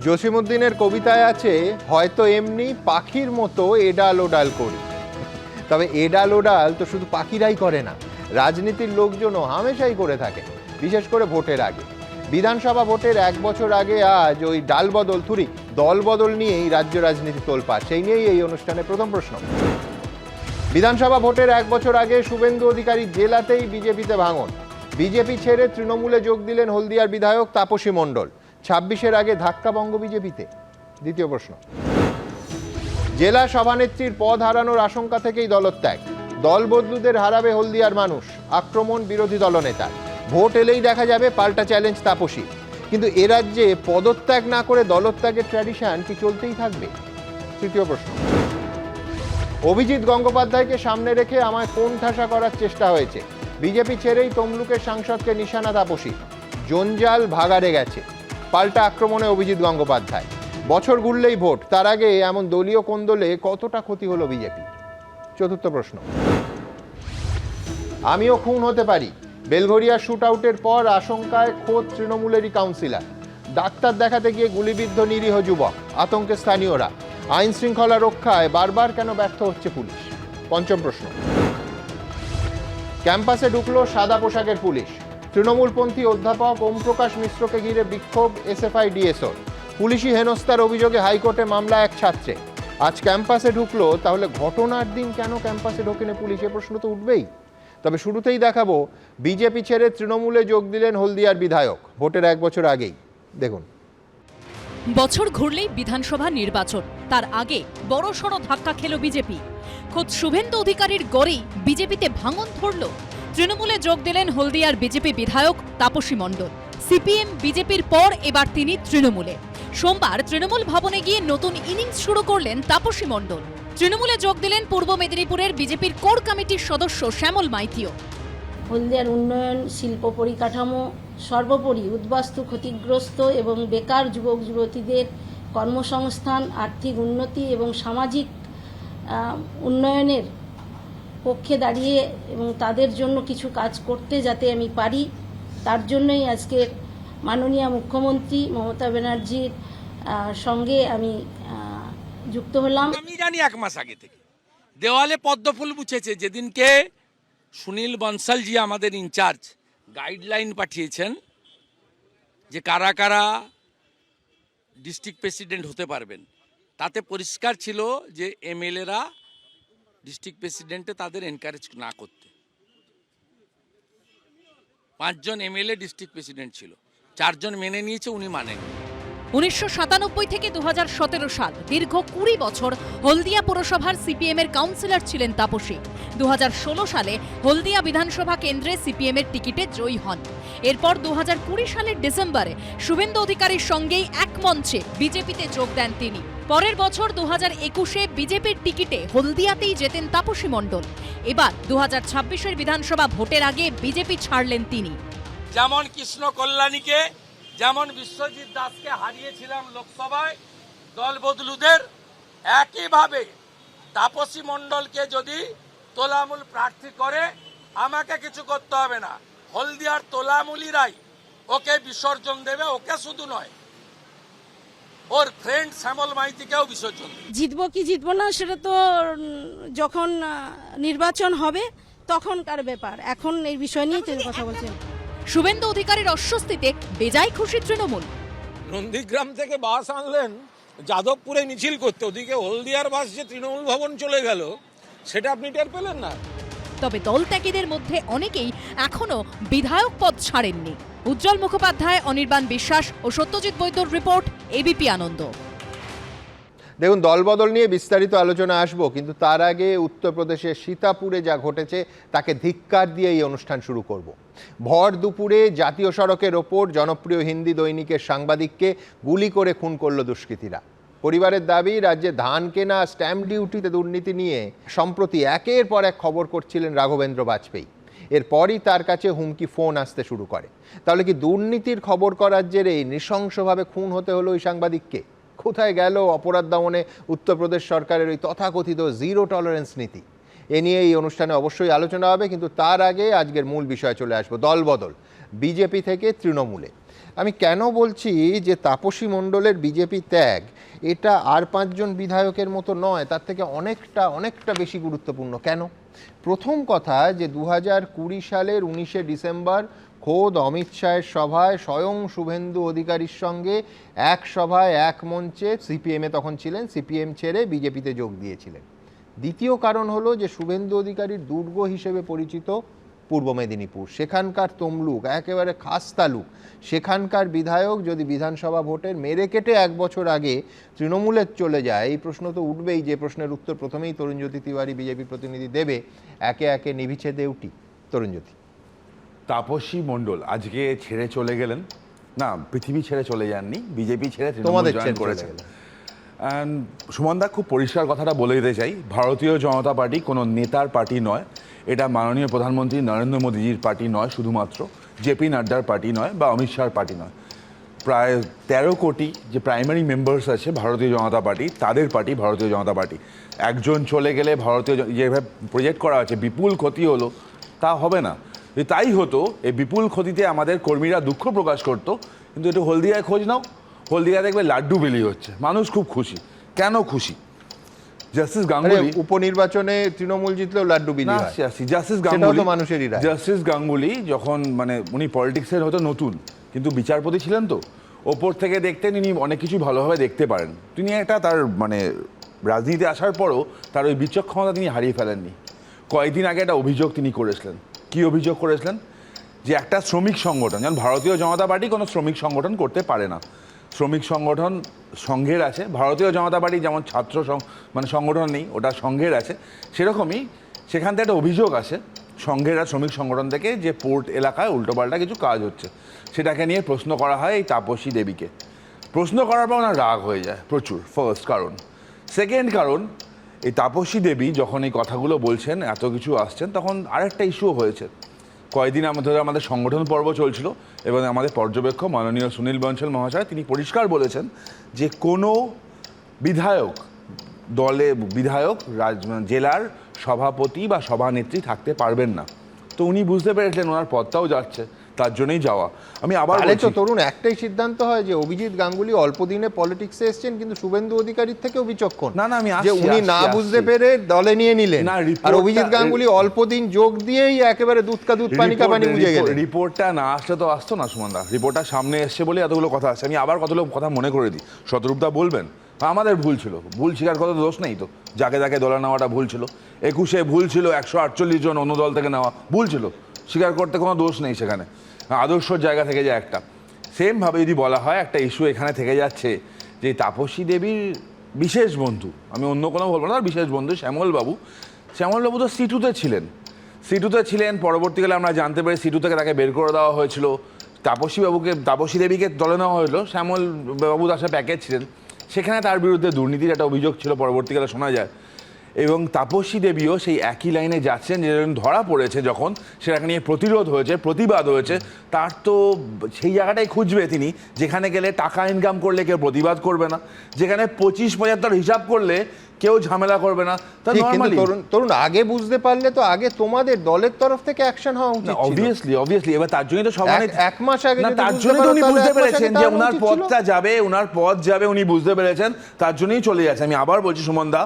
জসিমউদ্দিনের কবিতায় আছে, হয়তো এমনি পাখির মতো এডাল ওডাল করি। তবে এডাল ওডাল তো শুধু পাখিরাই করে না, রাজনীতির লোকজনও হামেশাই করে থাকে, বিশেষ করে ভোটের আগে। বিধানসভা ভোটের 1 বছর আগে আজ ওই ডাল বদল দল বদল নিয়েই রাজ্য রাজনীতি তোলপাড়। সেই নিয়েই এই অনুষ্ঠানের প্রথম প্রশ্ন। বিধানসভা ভোটের 1 বছর আগে শুভেন্দু অধিকারী জেলাতেই বিজেপিতে ভাঙন। বিজেপি ছেড়ে তৃণমূলে যোগ দিলেন হলদিয়ার বিধায়ক তাপসী মণ্ডল। 26-এর আগে ধাক্কাবঙ্গ বিজেপিতে। দ্বিতীয় প্রশ্ন। জেলা সভানেত্রীর পদ হারানোর আশঙ্কা থেকেই দলত্যাগ। দল বদলুদের হারাবে হলদিয়ার মানুষ, আক্রমণ বিরোধী দলনেতার। ভোট এলেই দেখা যাবে পাল্টা চ্যালেঞ্জ তাপসী। কিন্তু এ রাজ্যে পদত্যাগ না করে দলত্যাগের ট্র্যাডিশন কি চলতেই থাকবে? তৃতীয় প্রশ্ন। অভিজিৎ গঙ্গোপাধ্যায়কে সামনে রেখে আমায় কোণঠাসা করার চেষ্টা হয়েছে। বিজেপি ছেড়েই তমলুকের সাংসদকে নিশানা তাপসী। জঞ্জাল ভাগাড়ে গেছে। পাল্টা আক্রমণে অভিজিৎ গঙ্গোপাধ্যায়। বছর ঘুরলেই ভোট, তার আগে এমন দলীয় কোন্দলে কতটা ক্ষতি হলো বিজেপি? চতুর্থ প্রশ্ন। আমিও খুন হতে পারি। বেলঘরিয়া শুট আউটের পর আশঙ্কায় খোদ তৃণমূলেরই কাউন্সিলর। ডাক্তার দেখাতে গিয়ে গুলিবিদ্ধ নিরীহ যুবক, আতঙ্কে স্থানীয়রা। আইন শৃঙ্খলা রক্ষায় বারবার কেন ব্যর্থ হচ্ছে পুলিশ? পঞ্চম প্রশ্ন। ক্যাম্পাসে ঢুকলো সাদা পোশাকের পুলিশ। তৃণমূলপন্থী অধ্যাপক ওমপ্রকাশ মিশ্রকে ঘিরে বিক্ষোভ এসএফআই ডিএসওর। পুলিশি হেনস্থার অভিযোগে হাইকোর্টে মামলা এক ছাত্রে। আজ ক্যাম্পাসে ঢুকলো, তাহলে ঘটনার দিন কেন ক্যাম্পাসে ঢোকেনি পুলিশ? এ প্রশ্ন তো উঠবেই। তবে শুরুতেই দেখাবো বিজেপি ছেড়ে তৃণমূলে যোগ দিলেন হলদিয়ার বিধায়ক ভোটের 1 বছর আগেই। দেখুন। বছর ঘুরলেই বিধানসভা নির্বাচন, তার আগে বড়সড় ধাক্কা খেল বিজেপি। খোদ শুভেন্দু অধিকারীর গড়েই বিজেপিতে ভাঙন ধরল। তৃণমূলে যোগ দিলেন হলদিয়ার বিজেপি বিধায়ক তাপসী মণ্ডল। সিপিএম বিজেপির পর এবার তিনি তৃণমূলে। সোমবার তৃণমূল ভবনে গিয়ে নতুন ইনিংস শুরু করলেন তাপসী মণ্ডল। তৃণমূলে যোগ দিলেন পূর্ব মেদিনীপুরের বিজেপির কোর কমিটির সদস্য শ্যামল মাইতিও। হলদিয়ার উন্নয়ন, শিল্প পরিকাঠামো, সর্বোপরি উদ্বাস্তু ক্ষতিগ্রস্ত এবং বেকার যুবক যুবতীদের কর্মসংস্থান, আর্থিক উন্নতি এবং সামাজিক উন্নয়নের পক্ষে দাঁড়িয়ে এবং তাদের জন্য কিছু কাজ করতে যাতে আমি পারি, তার জন্যই আজকে মাননীয় মুখ্যমন্ত্রী মমতা ব্যানার্জির সঙ্গে আমি যুক্ত হলাম। আমি জানি 1 মাস আগে থেকে দেওয়ালে পদ্মফুল মুছেছে। যেদিনকে সুনীল বনসালজি আমাদের ইনচার্জ গাইডলাইন পাঠিয়েছেন যে কারা কারা ডিস্ট্রিক্ট প্রেসিডেন্ট হতে পারবেন, তাতে পরিষ্কার ছিল যে এমএলএরা ডিস্ট্রিক্ট প্রেসিডেন্টে তাদের এনকারেজ না করতে। 5 জন এমএলএ ডিস্ট্রিক্ট প্রেসিডেন্ট ছিল, 4 জন মেনে নিয়েছে, উনি মানেন। 1997 থেকে 2017 সাল, দীর্ঘ 20 বছর হলদিয়া পুরসভার সিপিএম এর কাউন্সিলর ছিলেন তাপসী। 2016 সালে হলদিয়া বিধানসভা কেন্দ্রে সিপিএম এর টিকিটে জয়ী হন। এরপর 2020 সালের ডিসেম্বরে শুভেন্দু অধিকারীর সঙ্গেই এক মঞ্চে বিজেপিতে যোগ দেন তিনি। পরের বছর 2021-এ বিজেপির টিকিটে হলদিয়াতেই জেতেন তাপসী মণ্ডল। এবার 2026-এর বিধানসভা ভোটের আগে বিজেপি ছাড়লেন তিনি। যেমন কৃষ্ণ কল্যাণীকে, যেমন বিশ্বজিৎ দাসকে হারিয়েছিলাম লোকসভায় দল বদলুদের, একইভাবে তাপসী মণ্ডলকে যদি তোলামূল প্রার্থী করে আমাকে কিছু করতে হবে না। হলদিয়ার তোলামূলিরাই ওকে বিসর্জন দেবে। ওকে শুধু নয়, ওর ফ্রেন্ড শ্যামল মাইতিকেও বিসর্জন দেবে। জিতবো কি জিতবো না সেটা তো যখন নির্বাচন হবে তখনকার ব্যাপার। এখন এই বিষয় নিয়ে কথা বলছেন। শুভেন্দু অধিকারীর অস্বস্তিতে বেজায় খুশি তৃণমূল। নন্দীগ্রাম থেকে বাস আনলেন যাদবপুরে মিছিল করতে, ওদিকে হলদিয়ার বাস যে তৃণমূল ভবন চলে গেল সেটা আপনি টের পেলেন না। তবে দল ত্যাগীদের মধ্যে অনেকেই এখনো বিধায়ক পদ ছাড়েননি। উজ্জ্বল মুখোপাধ্যায়, অনির্বাণ বিশ্বাস ও সত্যজিৎ বৈদ্যর রিপোর্ট, এবিপি আনন্দ। দেখুন, দলবদল নিয়ে বিস্তারিত আলোচনা আসবো, কিন্তু তার আগে উত্তরপ্রদেশের সীতাপুরে যা ঘটেছে তাকে ধিক্কার দিয়ে এই অনুষ্ঠান শুরু করব। ভর দুপুরে জাতীয় সড়কের ওপর জনপ্রিয় হিন্দি দৈনিকের সাংবাদিককে গুলি করে খুন করল দুষ্কৃতীরা। পরিবারের দাবি, রাজ্যে ধান কেনা, স্ট্যাম্প ডিউটিতে দুর্নীতি নিয়ে সম্প্রতি একের পর এক খবর করছিলেন রাঘবেন্দ্র বাজপেয়ী। এরপরই তার কাছে হুমকি ফোন আসতে শুরু করে। তাহলে কি দুর্নীতির খবর করার জেরে নৃশংসভাবে খুন হতে হলো ওই সাংবাদিককে? কোথায় গেল অপরাধ দমনে উত্তরপ্রদেশ সরকারের ওই তথাকথিত জিরো টলারেন্স নীতি? এ নিয়ে এই অনুষ্ঠানে অবশ্যই আলোচনা হবে, কিন্তু তার আগে আজকের মূল বিষয়ে চলে আসবো। দলবদল বিজেপি থেকে তৃণমূলে। আমি কেন বলছি যে তাপসী মণ্ডলের বিজেপি ত্যাগ এটা আর 5 জন বিধায়কের মতো নয়, তার থেকে অনেকটা বেশি গুরুত্বপূর্ণ। কেন? প্রথম কথা যে 2020 সালের 19শে ডিসেম্বর খোদ অমিত শাহের সভায় স্বয়ং শুভেন্দু অধিকারীর সঙ্গে এক সভায় এক মঞ্চে সিপিএমে তখন ছিলেন, সিপিএম ছেড়ে বিজেপিতে যোগ দিয়েছিলেন। দ্বিতীয় কারণ হলো যে শুভেন্দু অধিকারীর দুর্গ হিসেবে পরিচিত পূর্ব মেদিনীপুর, সেখানকার তমলুক একেবারে খাস তালুক, সেখানকার বিধায়ক যদি বিধানসভা ভোটের মেরে কেটে 1 বছর আগে তৃণমূলে চলে যায়, এই প্রশ্ন তো উঠবেই, যে প্রশ্নের উত্তর প্রথমেই তরুণজ্যোতি তিওয়ারি বিজেপি প্রতিনিধি দেবে। একে একে নিভিছে দেউটি। তরুণজ্যোতি। তাপসী মণ্ডল আজকে ছেড়ে চলে গেলেন, না পৃথিবী ছেড়ে চলে যাননি, বিজেপি ছেড়ে তোমাদের জয়েন ছেড়ে করেছেন। চলে গেলেন। সুমনদা খুব পরিষ্কার কথাটা বলে দিতে চাই, ভারতীয় জনতা পার্টি কোনো নেতার পার্টি নয়, এটা মাননীয় প্রধানমন্ত্রী নরেন্দ্র মোদীজির পার্টি নয়, শুধুমাত্র জেপি নাড্ডার পার্টি নয় বা অমিত শাহর পার্টি নয়। প্রায় 13 কোটি যে প্রাইমারি মেম্বার্স আছে ভারতীয় জনতা পার্টি, তাদের পার্টি ভারতীয় জনতা পার্টি। একজন চলে গেলে ভারতীয় যেভাবে প্রজেক্ট করা হচ্ছে বিপুল ক্ষতি হলো, তা হবে না। যদি তাই হতো, এই বিপুল ক্ষতিতে আমাদের কর্মীরা দুঃখ প্রকাশ করতো, কিন্তু একটু হলদিয়ায় খোঁজ নাও, হলদিয়া দেখবে লাড্ডু বিলি হচ্ছে, মানুষ খুব খুশি। কেন খুশি? জাস্টিস গাঙ্গুলি উপনির্বাচনে তৃণমূল জিতলেও লাড্ডু বিলি হয়, জাস্টিস সেটাও গাঙ্গুলি তো মানুষেরই রায়। জাস্টিস গাঙ্গুলি যখন উনি পলিটিক্সের হয়তো নতুন, কিন্তু বিচারপতি ছিলেন, তো ওপর থেকে দেখতেন, ইনি অনেক কিছু ভালোভাবে দেখতে পারেন। তিনি একটা তার রাজনীতিতে আসার পরও তার ওই বিচক্ষণতা তিনি হারিয়ে ফেলেননি। কয়েকদিন আগে একটা অভিযোগ তিনি করেছিলেন। কি অভিযোগ করেছিলেন? যে একটা শ্রমিক সংগঠন, যেমন ভারতীয় জনতা পার্টি কোনো শ্রমিক সংগঠন করতে পারে না, শ্রমিক সংগঠন সংঘের আছে। ভারতীয় জনতা পার্টি যেমন ছাত্র সংগঠন নেই, ওটা সংঘের আছে, সেরকমই সেখান থেকে একটা অভিযোগ আসে সংঘের আর শ্রমিক সংগঠন থেকে, যে পোর্ট এলাকায় উল্টোপাল্টা কিছু কাজ হচ্ছে। সেটাকে নিয়ে প্রশ্ন করা হয় এই তাপসী দেবীকে। প্রশ্ন করার পর ওনার রাগ হয়ে যায় প্রচুর, ফার্স্ট কারণ। সেকেন্ড কারণ, এই তাপসী দেবী যখন এই কথাগুলো বলছেন, এত কিছু আসছেন, তখন আরেকটা ইস্যুও হয়েছে। কয়েকদিন আমাদের সংগঠন পর্ব চলছিল এবং আমাদের পর্যবেক্ষক মাননীয় সুনীল বনশাল মহাশয় তিনি পরিষ্কার বলেছেন যে কোনো বিধায়ক জেলার সভাপতি বা সভানেত্রী থাকতে পারবেন না। তো উনি বুঝতে পেরেছিলেন ওনার পদটাও যাচ্ছে, তার জন্যই যাওয়া। আমি আবার তাহলে তো বলছি, তরুণ একটাই সিদ্ধান্ত হয় যে অভিজিৎ গাঙ্গুলি অল্প দিনে পলিটিক্সে এসেছেন, কিন্তু শুভেন্দু অধিকারীর থেকেও বিচক্ষণ। না, আমি যে আসছি, উনি না আসছি। বুঝতে পেরে দলে নিয়ে নিলেন, না, আর রিপোর্টটা- অভিজিৎ গাঙ্গুলি অল্প দিন যোগ দিয়েই একেবারে দুধ কা দুধ পানি কা পানি বুঝে গেলেন। রিপোর্টটা না আসলে তো আসতো না সুমনদা, রিপোর্টটা সামনে এসছে বলে এতগুলো কথা আসছে। আমি আবার কতগুলো কথা মনে করে দিই, শতরূপদা বলবেন আমাদের ভুল ছিল, ভুল স্বীকার করার দোষ নেই তো, যাকে তাকে দলে নেওয়াটা ভুল ছিল, 21-এ ভুল ছিল, 148 জন অন্য দল থেকে নেওয়া ভুল ছিল, স্বীকার করতে কোনো দোষ নেই সেখানে, আদর্শর জায়গা থেকে যায় একটা। সেমভাবে যদি বলা হয় একটা ইস্যু এখানে থেকে যাচ্ছে যে তাপসী দেবীর বিশেষ বন্ধু, আমি অন্য কোনো বলবো না, বিশেষ বন্ধু শ্যামলবাবু তো সিটুতে ছিলেন, পরবর্তীকালে আমরা জানতে পারি সিটু থেকে তাকে বের করে দেওয়া হয়েছিল, তাপসী দেবীকে দলে নেওয়া হয়েছিল, শ্যামল বাবু তার সাথে প্যাকেজ ছিলেন, সেখানে তার বিরুদ্ধে দুর্নীতির একটা অভিযোগ ছিল, পরবর্তীকালে শোনা যায়। এবং তাপসী দেবীও সেই একই লাইনে যাচ্ছেন, যে ধরা পড়েছে যখন সেটাকে নিয়ে প্রতিরোধ হয়েছে, প্রতিবাদ হয়েছে, তার তো সেই জায়গাটাই খুঁজবে তিনি, যেখানে গেলে টাকা ইনকাম করলে কেউ প্রতিবাদ করবে না, যেখানে 25-75 হিসাব করলে কেউ ঝামেলা করবে না। তা ঠিক, কিন্তু নরমালি তরুণ আগে বুঝতে পারলে তো আগে তোমাদের দলের তরফ থেকে অ্যাকশন হওয়া উচিত ছিল। অবভিয়াসলি এবার তার জন্যই তো সবাই এক মাস আগে না, যদি তার বুঝতে জন্য তো পারো উনি তাহলে বুঝতে এক মাস আগে পেরেছেন যে তার ওনার উচিত ছিল। পদটা যাবে, ওনার পদ যাবে, উনি বুঝতে পেরেছেন, তার জন্যই চলে যাচ্ছে। আমি আবার বলছি সুমনদা,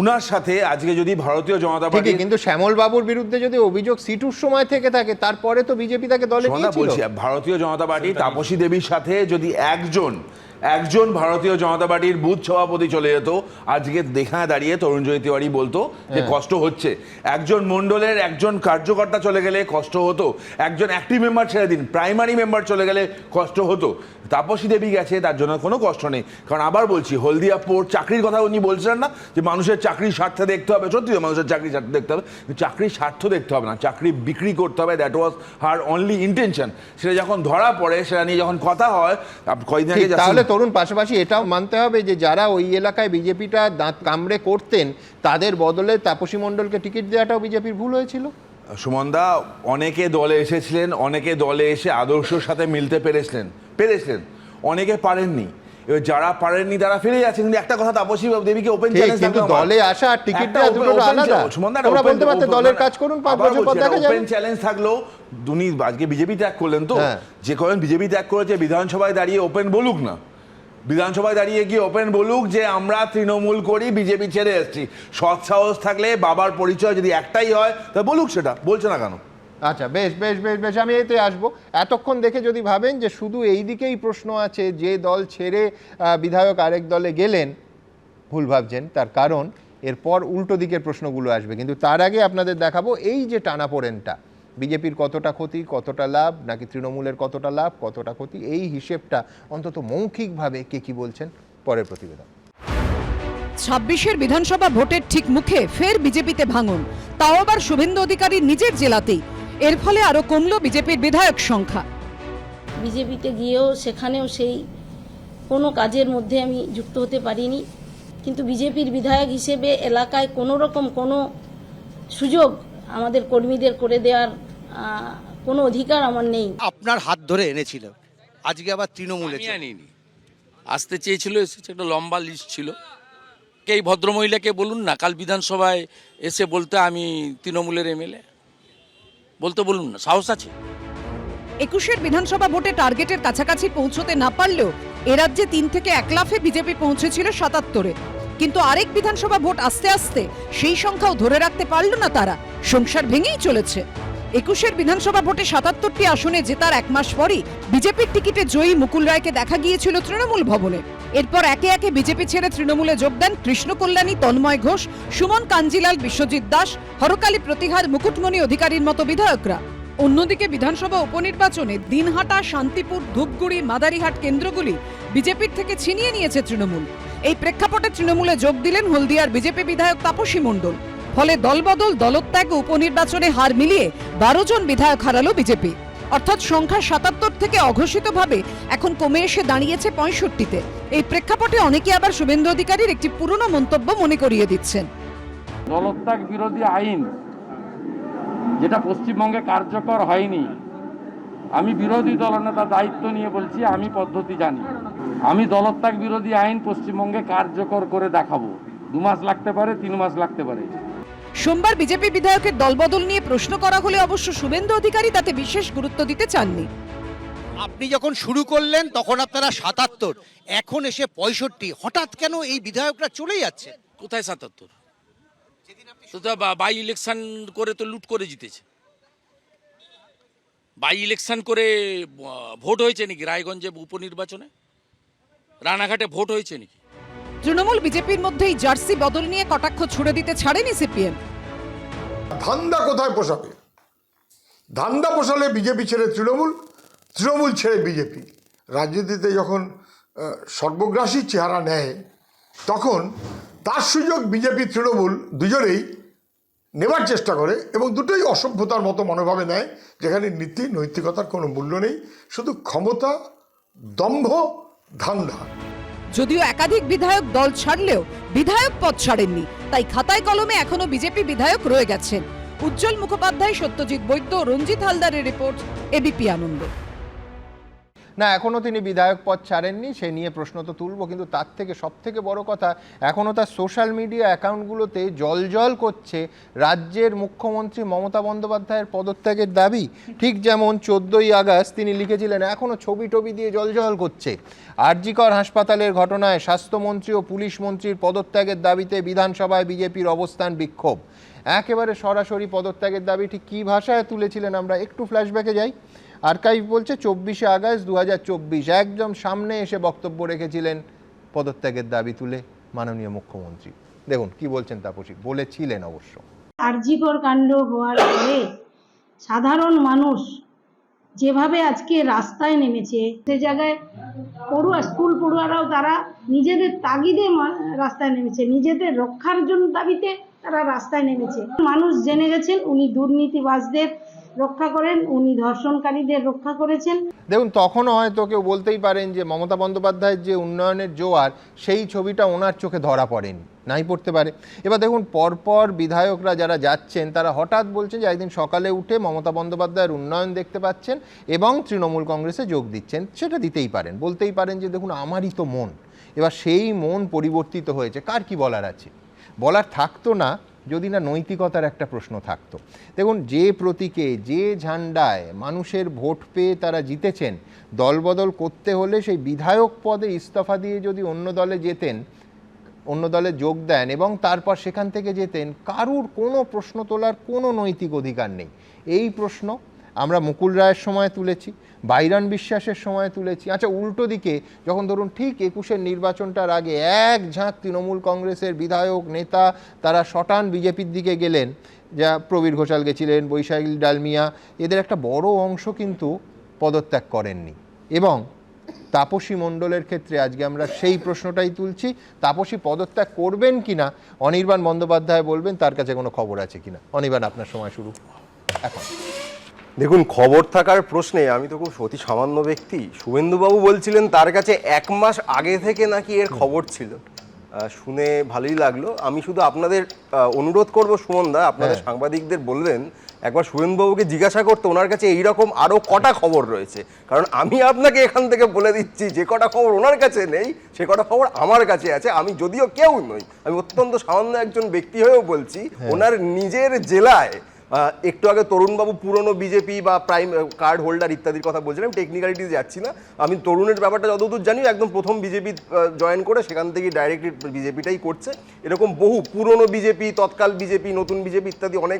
উনার সাথে আজকে যদি ভারতীয় জনতা পার্টি, কিন্তু শ্যামল বাবুর বিরুদ্ধে যদি অভিযোগ সিটুর সময় থেকে থাকে, তারপরে তো বিজেপি তাকে দলে নিয়েছিল। বলছি ভারতীয় জনতা পার্টি তাপসী দেবীর সাথে যদি একজন ভারতীয় জনতা পার্টির বুথ সভাপতি চলে যেত, আজকে দেখায় দাঁড়িয়ে তরুণজ্যোতি তিওয়ারি বলতো যে কষ্ট হচ্ছে। একজন মণ্ডলের একজন কার্যকর্তা চলে গেলে কষ্ট হতো, একজন অ্যাক্টিভ মেম্বার ছেড়ে দিন, প্রাইমারি মেম্বার চলে গেলে কষ্ট হতো। তাপসী দেবী গেছে, তার জন্য কোনো কষ্ট নেই। কারণ আবার বলছি, হলদিয়া পোর্ট চাকরির কথা উনি বলছিলেন না, যে মানুষের চাকরির স্বার্থে দেখতে হবে, সত্যি মানুষের চাকরির স্বার্থে দেখতে হবে, চাকরির স্বার্থ দেখতে হবে না, চাকরি বিক্রি করতে হবে, that was her only intention. সেটা যখন ধরা পড়ে, সেটা নিয়ে যখন কথা হয়, কয়েকদিন আগে তাহলে তরুণ পাশাপাশি এটাও মানতে হবে যে যারা ওই এলাকায় বিজেপিটা দাঁত কামড়ে করতেন, তাদের বদলে তাপসী মণ্ডলকে টিকিট দেওয়াটাও বিজেপির ভুল হয়েছিল। সুমনদা, অনেকে দলে এসেছিলেন, অনেকে দলে এসে আদর্শের সাথে মিলতে পেরেছিলেন, অনেকে পারেননি। এবার যারা পারেননি তারা ফিরে যাচ্ছে, কিন্তু একটা কথা তাপসী দেবীকে ওপেন ঠিক, চ্যালেঞ্জ কিন্তু দলে আসা আর টিকিট দেওয়া দুটো আলাদা। তোমরা বলতে পারতে দলের কাজ করুন, 5 বছর পর দেখা যাবে। ওপেন চ্যালেঞ্জ থাকলো, উনি আজকে বিজেপি ত্যাগ করলেন তো, হ্যাঁ। যে করেন বিজেপি ত্যাগ করেছে বিধানসভায় দাঁড়িয়ে ওপেন বলুক না, বিধানসভায় দাঁড়িয়ে গিয়ে ওপেন বলুক যে আমরা তৃণমূল করি, বিজেপি ছেড়ে এসেছি। সৎ সাহস থাকলে বাবার পরিচয় যদি একটাই হয় তা বলুক, সেটা বলছে না কেন? আচ্ছা, বেশ বেশ বেশ বেশ, আমি এতে আসবো। এতক্ষণ দেখে যদি ভাবেন যে শুধু এই দিকেই প্রশ্ন আছে, যে দল ছেড়ে বিধায়ক আরেক দলে গেলেন, ভুল ভাবছেন। তার কারণ এরপর উল্টো দিকের প্রশ্নগুলো আসবে। কিন্তু তার আগে আপনাদের দেখাবো এই যে টানাপোড়েনটা, বিজেপির কতটা ক্ষতি, কতটা লাভ, নাকি তৃণমূলের কতটা লাভ, কতটা ক্ষতি, এই হিসেবটা অন্তত মৌখিকভাবে কে কি বলছেন, পরের প্রতিবেদন। 26-এর বিধানসভা ভোটের ঠিক মুখে ফের বিজেপিতে ভাঙন, তাও আবার শুভেন্দু অধিকারীর নিজের জেলাতেই। এর ফলে আরো কমলো বিজেপির বিধায়ক সংখ্যা। বিজেপিতে গিয়েও সেখানেও সেই কোনো কাজের মধ্যে আমি যুক্ত হতে পারিনি, কিন্তু বিজেপির বিধায়ক হিসেবে এলাকায় কোনো রকম কোনো সুযোগ আমাদের কর্মীদের করে দেওয়ার কোনো অধিকার আমার নেই। আপনার হাত ধরে এনেছিল, আজকে আবার তৃণমূলে আমি আনিনি, আসতে চেয়েছিল, এসেছে, একটা লম্বা লিস্ট ছিল। এই ভদ্রমহিলাকে বলুন না কাল বিধানসভায় এসে বলতে আমি তৃণমূলের এমএলএ, বলতে বলুন না, সাহস আছে। 21-এর বিধানসভা ভোটে টার্গেটের কাছাকাছি পৌঁছতে না পারলেও এ রাজ্যে 3 থেকে 1 লাফে বিজেপি পৌঁছেছিল 77-এ। কিন্তু আরেক বিধানসভা ভোট আসতে আসতে সেই সংখ্যাও ধরে রাখতে পারল না তারা, সংসার ভেঙেই চলেছে। 21-এর বিধানসভা ভোটে 77টি আসনে জেতার 1 মাস পরই বিজেপির টিকিটে জয়ী মুকুল রায়কে দেখা গিয়েছিল তৃণমূল ভবনে। এরপর একে একে বিজেপি ছেড়ে তৃণমূলে যোগ দেন কৃষ্ণ কল্যাণী, তন্ময় ঘোষ, সুমন কাঞ্জিলাল, বিশ্বজিৎ দাস, হরকালী প্রতিহার, মুকুটমণি অধিকারীর মতো বিধায়করা। অন্যদিকে বিধানসভা উপনির্বাচনে দিনহাটা, শান্তিপুর, ধূপগুড়ি, মাদারিহাট কেন্দ্রগুলি বিজেপির থেকে ছিনিয়ে নিয়েছে তৃণমূল। এই প্রেক্ষাপটে তৃণমূলে যোগ দিলেন হলদিয়ার বিজেপি বিধায়ক তাপসী মণ্ডল। ফলে দলবদল, দলত্যাগ ও উপনির্বাচনে হার মিলিয়ে 12 জন বিধায়ক হারালো বিজেপি। অর্থাৎ সংখ্যা 77 থেকে অঘোষিতভাবে এখন কমে এসে দাঁড়িয়েছে 65-তে। এই প্রেক্ষাপটে অনেকে আবার শুভেন্দু অধিকারীর একটি পুরনো মন্তব্য মনে করিয়ে দিচ্ছেন। দলত্যাগ বিরোধী আইন যেটা পশ্চিমবঙ্গে কার্যকর হয়নি, আমি বিরোধী দলনেতা দায়িত্ব নিয়ে বলছি, আমি পদ্ধতি জানি। আমি দলত্যাগ বিরোধী আইন পশ্চিমবঙ্গে কার্যকর করে দেখাবো। 2 মাস লাগতে পারে, 3 মাস লাগতে পারে। সোমবার বিজেপি বিধায়কের দলবদল নিয়ে প্রশ্ন করা হলে অবশ্য শুভেন্দু অধিকারী তাতে বিশেষ গুরুত্ব দিতে চাননি। আপনি যখন শুরু করলেন তখন আপনারা 77, এখন এসে 65, হঠাৎ কেন এই বিধায়করা চলে যাচ্ছে? কোথায় 77? তো বাই ইলেকশন করে তো লুট করে জিতেছে। বাই ইলেকশন করে ভোট হয়েছে নাকি? রায়গঞ্জে উপনির্বাচনে, রানাঘাটে ভোট হয়েছে নাকি? তৃণমূল বিজেপির মধ্যেই জার্সি বদল নিয়ে কটাক্ষ ছুড়ে দিতে ছাড়েনি সিপিএম। ধান্দা কোথায় পোষাবে? ধান্দা পোষালে বিজেপি ছেড়ে তৃণমূল, তৃণমূল ছেড়ে বিজেপি। রাজনীতিতে যখন সর্বগ্রাসী চেহারা নেয় তখন তার সুযোগ বিজেপি তৃণমূল দুজনেই নেবার চেষ্টা করে, এবং দুটোই অসভ্যতার মতো মনোভাবে নেয়, যেখানে নীতি নৈতিকতার কোনো মূল্য নেই, শুধু ক্ষমতা, দম্ভ, ধান্দা। যদিও একাধিক বিধায়ক দল ছাড়লেও বিধায়ক পদ ছাড়েননি, তাই খাতায় কলমে এখনো বিজেপি বিধায়ক রয়ে গেছেন। উজ্জ্বল মুখোপাধ্যায়, সত্যজিৎ বৈদ্য, রঞ্জিত হালদারের রিপোর্ট, এবিপি আনন্দ। না, এখনও তিনি বিধায়ক পদ ছাড়েননি, সে নিয়ে প্রশ্ন তো তুলব, কিন্তু তার থেকে সব থেকে বড় কথা, এখনও তার সোশ্যাল মিডিয়া অ্যাকাউন্টগুলোতে জলজল করছে রাজ্যের মুখ্যমন্ত্রী মমতা বন্দ্যোপাধ্যায়ের পদত্যাগের দাবি। ঠিক যেমন 14ই আগস্ট তিনি লিখেছিলেন, এখনও ছবি টবি দিয়ে জলজল করছে। আরজিকর হাসপাতালের ঘটনায় স্বাস্থ্যমন্ত্রী ও পুলিশ মন্ত্রীর পদত্যাগের দাবিতে বিধানসভায় বিজেপির অবস্থান, বিক্ষোভ। একেবারে সরাসরি পদত্যাগের দাবি ঠিক কী ভাষায় তুলেছিলেন আমরা একটু ফ্ল্যাশব্যাকে যাই। আর্কাইভ বলছে 24শে আগস্ট 2024 একদম সামনে এসে বক্তব্য রেখেছিলেন পদত্যাগের দাবি তুলে মাননীয় মুখ্যমন্ত্রী। দেখুন কি বলছেন তাপসী, বলেছিলেন অবশ্য। আরজিকর কাণ্ড হওয়ার পরে সাধারণ মানুষ যেভাবে আজকে রাস্তায় নেমেছে, সে জায়গায় পড়ুয়া, স্কুল পড়ুয়ারাও তারা নিজেদের তাগিদে রাস্তায় নেমেছে, নিজেদের রক্ষার জন্য দাবিতে তারা রাস্তায় নেমেছে। মানুষ জেনে গেছেন উনি দুর্নীতিবাজদের রক্ষা করেন, উনি ধর্ষণকারীদের রক্ষা করেছেন। দেখুন, তখনও হয়তো কেউ বলতেই পারেন যে মমতা বন্দ্যোপাধ্যায়ের যে উন্নয়নের জোয়ার, সেই ছবিটা ওনার চোখে ধরা পড়েনি, নাই পড়তে পারে। এবার দেখুন, পরপর বিধায়করা যারা যাচ্ছেন তারা হঠাৎ বলছেন যে একদিন সকালে উঠে মমতা বন্দ্যোপাধ্যায়ের উন্নয়ন দেখতে পাচ্ছেন এবং তৃণমূল কংগ্রেসে যোগ দিচ্ছেন। সেটা দিতেই পারেন, বলতেই পারেন যে দেখুন আমারই তো মন। এবার সেই মন পরিবর্তিত হয়েছে, কার কি বলার আছে? বলার থাকতো না যদি না নৈতিকতার একটা প্রশ্ন থাকতো। দেখুন, যে প্রতীকে যে ঝান্ডায় মানুষের ভোট পেয়ে তারা জিতেছেন, দলবদল করতে হলে সেই বিধায়ক পদে ইস্তফা দিয়ে যদি অন্য দলে যেতেন, অন্য দলে যোগ দেন এবং তারপর সেখান থেকে যেতেন, কারুর কোনো প্রশ্ন তোলার কোনো নৈতিক অধিকার নেই। এই প্রশ্ন আমরা মুকুল রায়ের সময় তুলেছি, বাইরন বিশ্বাসের সময় তুলেছি। আচ্ছা, উল্টো দিকে যখন ধরুন ঠিক 21-এর নির্বাচনটার আগে এক ঝাঁক তৃণমূল কংগ্রেসের বিধায়ক নেতা তারা শটান বিজেপির দিকে গেলেন, যা প্রবীর ঘোষাল গেছিলেন, বৈশাখী ডালমিয়া, এদের একটা বড় অংশ কিন্তু পদত্যাগ করেননি। এবং তাপসী মণ্ডলের ক্ষেত্রে আজকে আমরা সেই প্রশ্নটাই তুলছি, তাপসী পদত্যাগ করবেন কিনা অনির্বাণ বন্দ্যোপাধ্যায় বলবেন তার কাছে কোনো খবর আছে কিনা। অনির্বাণ, আপনার সময় শুরু এখন। দেখুন, খবর থাকার প্রশ্নে আমি তো খুব অতি সামান্য ব্যক্তি। শুভেন্দুবাবু বলছিলেন তার কাছে 1 মাস আগে থেকে নাকি এর খবর ছিল। শুনে ভালোই লাগলো। আমি শুধু আপনাদের অনুরোধ করব, সুমনদা, আপনাদের সাংবাদিকদের বলবেন একবার শুভেন্দুবাবুকে জিজ্ঞাসা করতে ওনার কাছে এইরকম আরও কটা খবর রয়েছে। কারণ আমি আপনাকে এখান থেকে বলে দিচ্ছি, যে কটা খবর ওনার কাছে নেই সে কটা খবর আমার কাছে আছে। আমি যদিও কেউ নই, আমি অত্যন্ত সামান্য একজন ব্যক্তি হয়েও বলছি, ওনার নিজের জেলায় একটু আগে তরুণবাবু পুরনো বিজেপি বা প্রাইম কার্ড হোল্ডার ইত্যাদির কথা বলছিলাম, টেকনিক্যালিটিতে যাচ্ছি না। আমি তরুণের ব্যাপারটা যতদূর জানি একদম প্রথম বিজেপি জয়েন করে সেখান থেকে ডাইরেক্ট বিজেপিটাই করছে। এরকম বহু পুরনো বিজেপি, তৎকাল বিজেপি, নতুন বিজেপি ইত্যাদি অনেক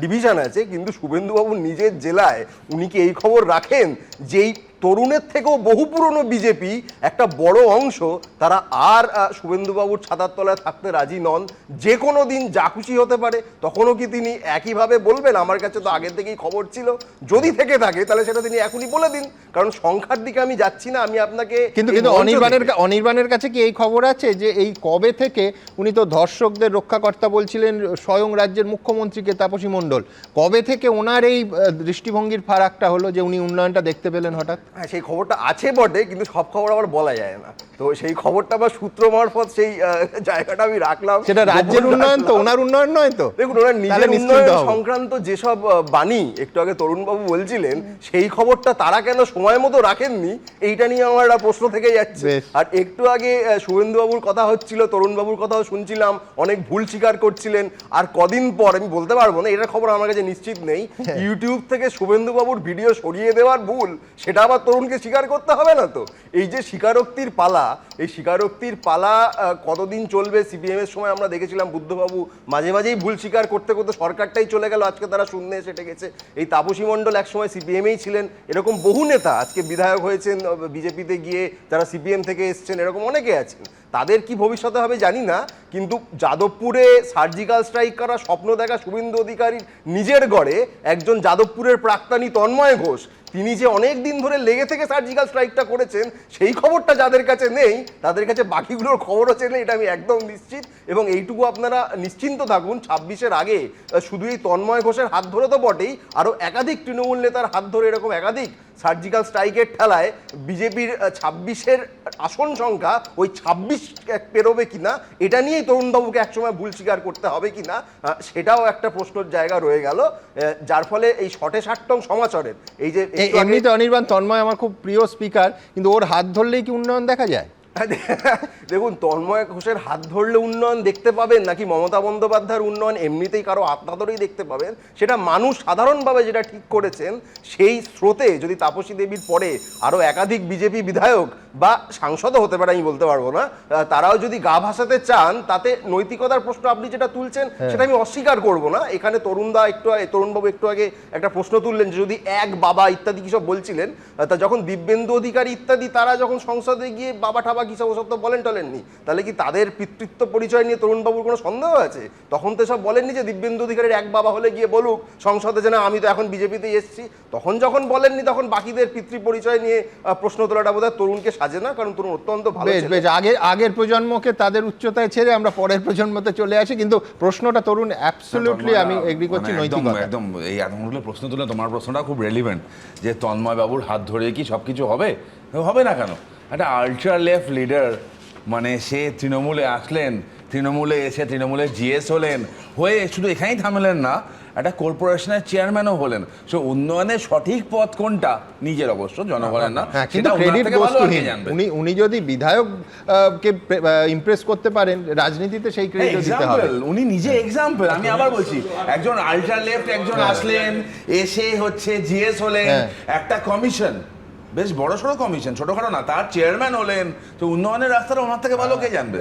ডিভিশন আছে। কিন্তু শুভেন্দুবাবু নিজের জেলায় উনি কি এই খবর রাখেন যেই তরুণের থেকেও বহু পুরনো বিজেপি একটা বড় অংশ তারা আর শুভেন্দুবাবুর ছাতার তলায় থাকতে রাজি নন, যে কোনো দিন যা খুশি হতে পারে? তখনও কি তিনি একইভাবে বলবেন আমার কাছে তো আগের থেকেই খবর ছিল? যদি থেকে থাকে তাহলে সেটা তিনি এখনই বলে দিন, কারণ সংখ্যার দিকে আমি যাচ্ছি না। আমি আপনাকে কিন্তু অনির্বাণের কাছে কি এই খবর আছে যে এই কবে থেকে উনি তো ধর্ষকদের রক্ষাকর্তা বলছিলেন স্বয়ং রাজ্যের মুখ্যমন্ত্রীকে, তাপসী মণ্ডল, কবে থেকে ওনার এই দৃষ্টিভঙ্গির ফারাকটা হলো যে উনি উন্নয়নটা দেখতে পেলেন হঠাৎ? হ্যাঁ, সেই খবরটা আছে বটে, কিন্তু সব খবর আবার বলা যায় না। তো সেই খবরটা বা সূত্র মারফত সেই জায়গাটা আমি রাখলাম। সেটা রাজ্যের উন্নয়ন তো, ওনার উন্নয়ন নয় তো। দেখুন, ওনার নিজের উন্নয়ন সংক্রান্ত যেসব বাণী একটু আগে তরুণবাবু বলছিলেন, সেই খবরটা তারা কেন সময় মতো রাখেননি, এইটা নিয়ে আমার একটা প্রশ্ন থেকে যাচ্ছে। আর একটু আগে শুভেন্দুবাবুর কথা হচ্ছিল, তরুণবাবুর কথাও শুনছিলাম, অনেক ভুল স্বীকার করছিলেন। আর কদিন পর, আমি বলতে পারবো না, এটার খবর আমার কাছে নিশ্চিত নেই, ইউটিউব থেকে শুভেন্দুবাবুর ভিডিও সরিয়ে দেওয়ার ভুল, সেটা আবার তরুণকে স্বীকার করতে হবে না তো? এই যে স্বীকারোক্তির পালা, এই স্বীকারোক্তির পালা কতদিন চলবে? সিপিএম এর সময় আমরা দেখেছিলাম বুদ্ধবাবু মাঝে মাঝেই ভুল স্বীকার করতে করতে সরকারটাই চলে গেল, আজকে তারা শূন্যে এসে ঠেকেছে। এই তাপসী মণ্ডল একসময় সিপিএমেই ছিলেন, এরকম বহু নেতা আজকে বিধায়ক হয়েছেন বিজেপিতে গিয়ে, যারা সিপিএম থেকে এসছেন, এরকম অনেকে আছেন। তাদের কি ভবিষ্যতে হবে জানি না, কিন্তু যাদবপুরে সার্জিক্যাল স্ট্রাইক করা স্বপ্ন দেখা শুভেন্দু অধিকারীর নিজের গড়ে একজন যাদবপুরের প্রাক্তনী তন্ময় ঘোষ, তিনি যে অনেক দিন ধরে লেগে থেকে সার্জিক্যাল স্ট্রাইকটা করেছেন, সেই খবরটা যাদের কাছে নেই তাদের কাছে বাকিগুলোর খবরও চেনে, এটা আমি একদম নিশ্চিত। এবং এইটুকু আপনারা নিশ্চিন্ত থাকুন, 26-এর আগে শুধু এই তন্ময় ঘোষের হাত ধরে তো বটেই, আরও একাধিক তৃণমূল নেতার হাত ধরে এরকম একাধিক সার্জিক্যাল স্ট্রাইকের ঠেলায় বিজেপির 26-এর আসন সংখ্যা ওই 26 পেরোবে কিনা, এটা নিয়েই তরুণবাবুকে একসময় ভুল স্বীকার করতে হবে কিনা, সেটাও একটা প্রশ্নের জায়গা রয়ে গেল। যার ফলে এই শটে ষাট্টং সমাচারের এই যে এমনিতে অনির্বাণ, তন্ময় আমার খুব প্রিয় স্পিকার, কিন্তু ওর হাত ধরলেই কি উন্নয়ন দেখা যায়? দেখুন, তন্ময় ঘোষের হাত ধরলে উন্নয়ন দেখতে পাবেন নাকি মমতা বন্দ্যোপাধ্যায়ের উন্নয়ন এমনিতেই কারো আত্মা ধরেই দেখতে পাবেন, সেটা মানুষ সাধারণভাবে যেটা ঠিক করেছেন সেই স্রোতে যদি তাপসী দেবীর পরে আরও একাধিক বিজেপি বিধায়ক বা সাংসদও হতে পারে, আমি বলতে পারবো না, তারাও যদি গা ভাসাতে চান, তাতে নৈতিকতার প্রশ্ন আপনি যেটা তুলছেন সেটা আমি অস্বীকার করব না। এখানে তরুণবাবু একটু আগে একটা প্রশ্ন তুললেন যে যদি এক বাবা ইত্যাদি কিসব বলছিলেন, তা যখন দিব্যেন্দু অধিকারী ইত্যাদি তারা যখন সংসদে গিয়ে বাবা ঠাবা কিসব ওসব তো টলেননি, তাহলে কি তাদের পিতৃত্ব পরিচয় নিয়ে তরুণবাবুর কোনো সন্দেহ আছে? তখন তো সব বলেননি যে দিব্যেন্দু অধিকারীর এক বাবা হলে গিয়ে বলুক সংসদে যে না আমি তো এখন বিজেপিতেই এসেছি। তখন যখন বলেননি, তখন বাকিদের পিতৃ পরিচয় নিয়ে প্রশ্ন তোলাটা বোধহয় তরুণকে সাজে না, কারণ তরুণ অত্যন্ত ভালো বেশ ছেলে। বেশ আগের প্রজন্মকে তাদের উচ্চতায় ছেড়ে আমরা পরের প্রজন্মতে চলে আসি, কিন্তু প্রশ্নটা তরুণ অ্যাবসলিউটলি আমি এগ্রি করছি, মানে নৈতিকতা। একদম এই এতগুলো প্রশ্ন তুলে তোমার প্রশ্নটা খুব রেলিভেন্ট, যে তন্ময় বাবুর হাত ধরে কি সবকিছু হবে? হবে না কেন? একটা আল্ট্রা লেফট লিডার, মানে সে তৃণমূলে আসলেন, তৃণমূলে এসে তৃণমূলের জিএস হলেন, হয়ে শুধু এখানেই থামলেন না, একটা কর্পোরেশনের চেয়ারম্যানও হলেন। সো উন্নয়নের সঠিক পথ কোনটা নিজের, অবশ্য জনগণের না, হ্যাঁ, কিন্তু সেটা ওনার ক্রেডিট থেকে ভালো আর কে বস্তুহীন। জানবে? উনি যদি বিধায়ক কে ইমপ্রেস করতে পারেন, রাজনীতিতে সেই ক্রেডিট দিতে হবে। এক্সাম্পল, উনি নিজে এক্সাম্পল। আমি আবার বলছি, একজন আল্ট্রা লেফট একজন আসলেন, এসে হচ্ছে জিএস হলেন, একটা কমিশন, বেশ বড়সড় কমিশন, ছোটখাটো না, তার চেয়ারম্যান হলেন, তো উন্নয়নের রাস্তাটা ওনার থেকে ভালো কে জানবে?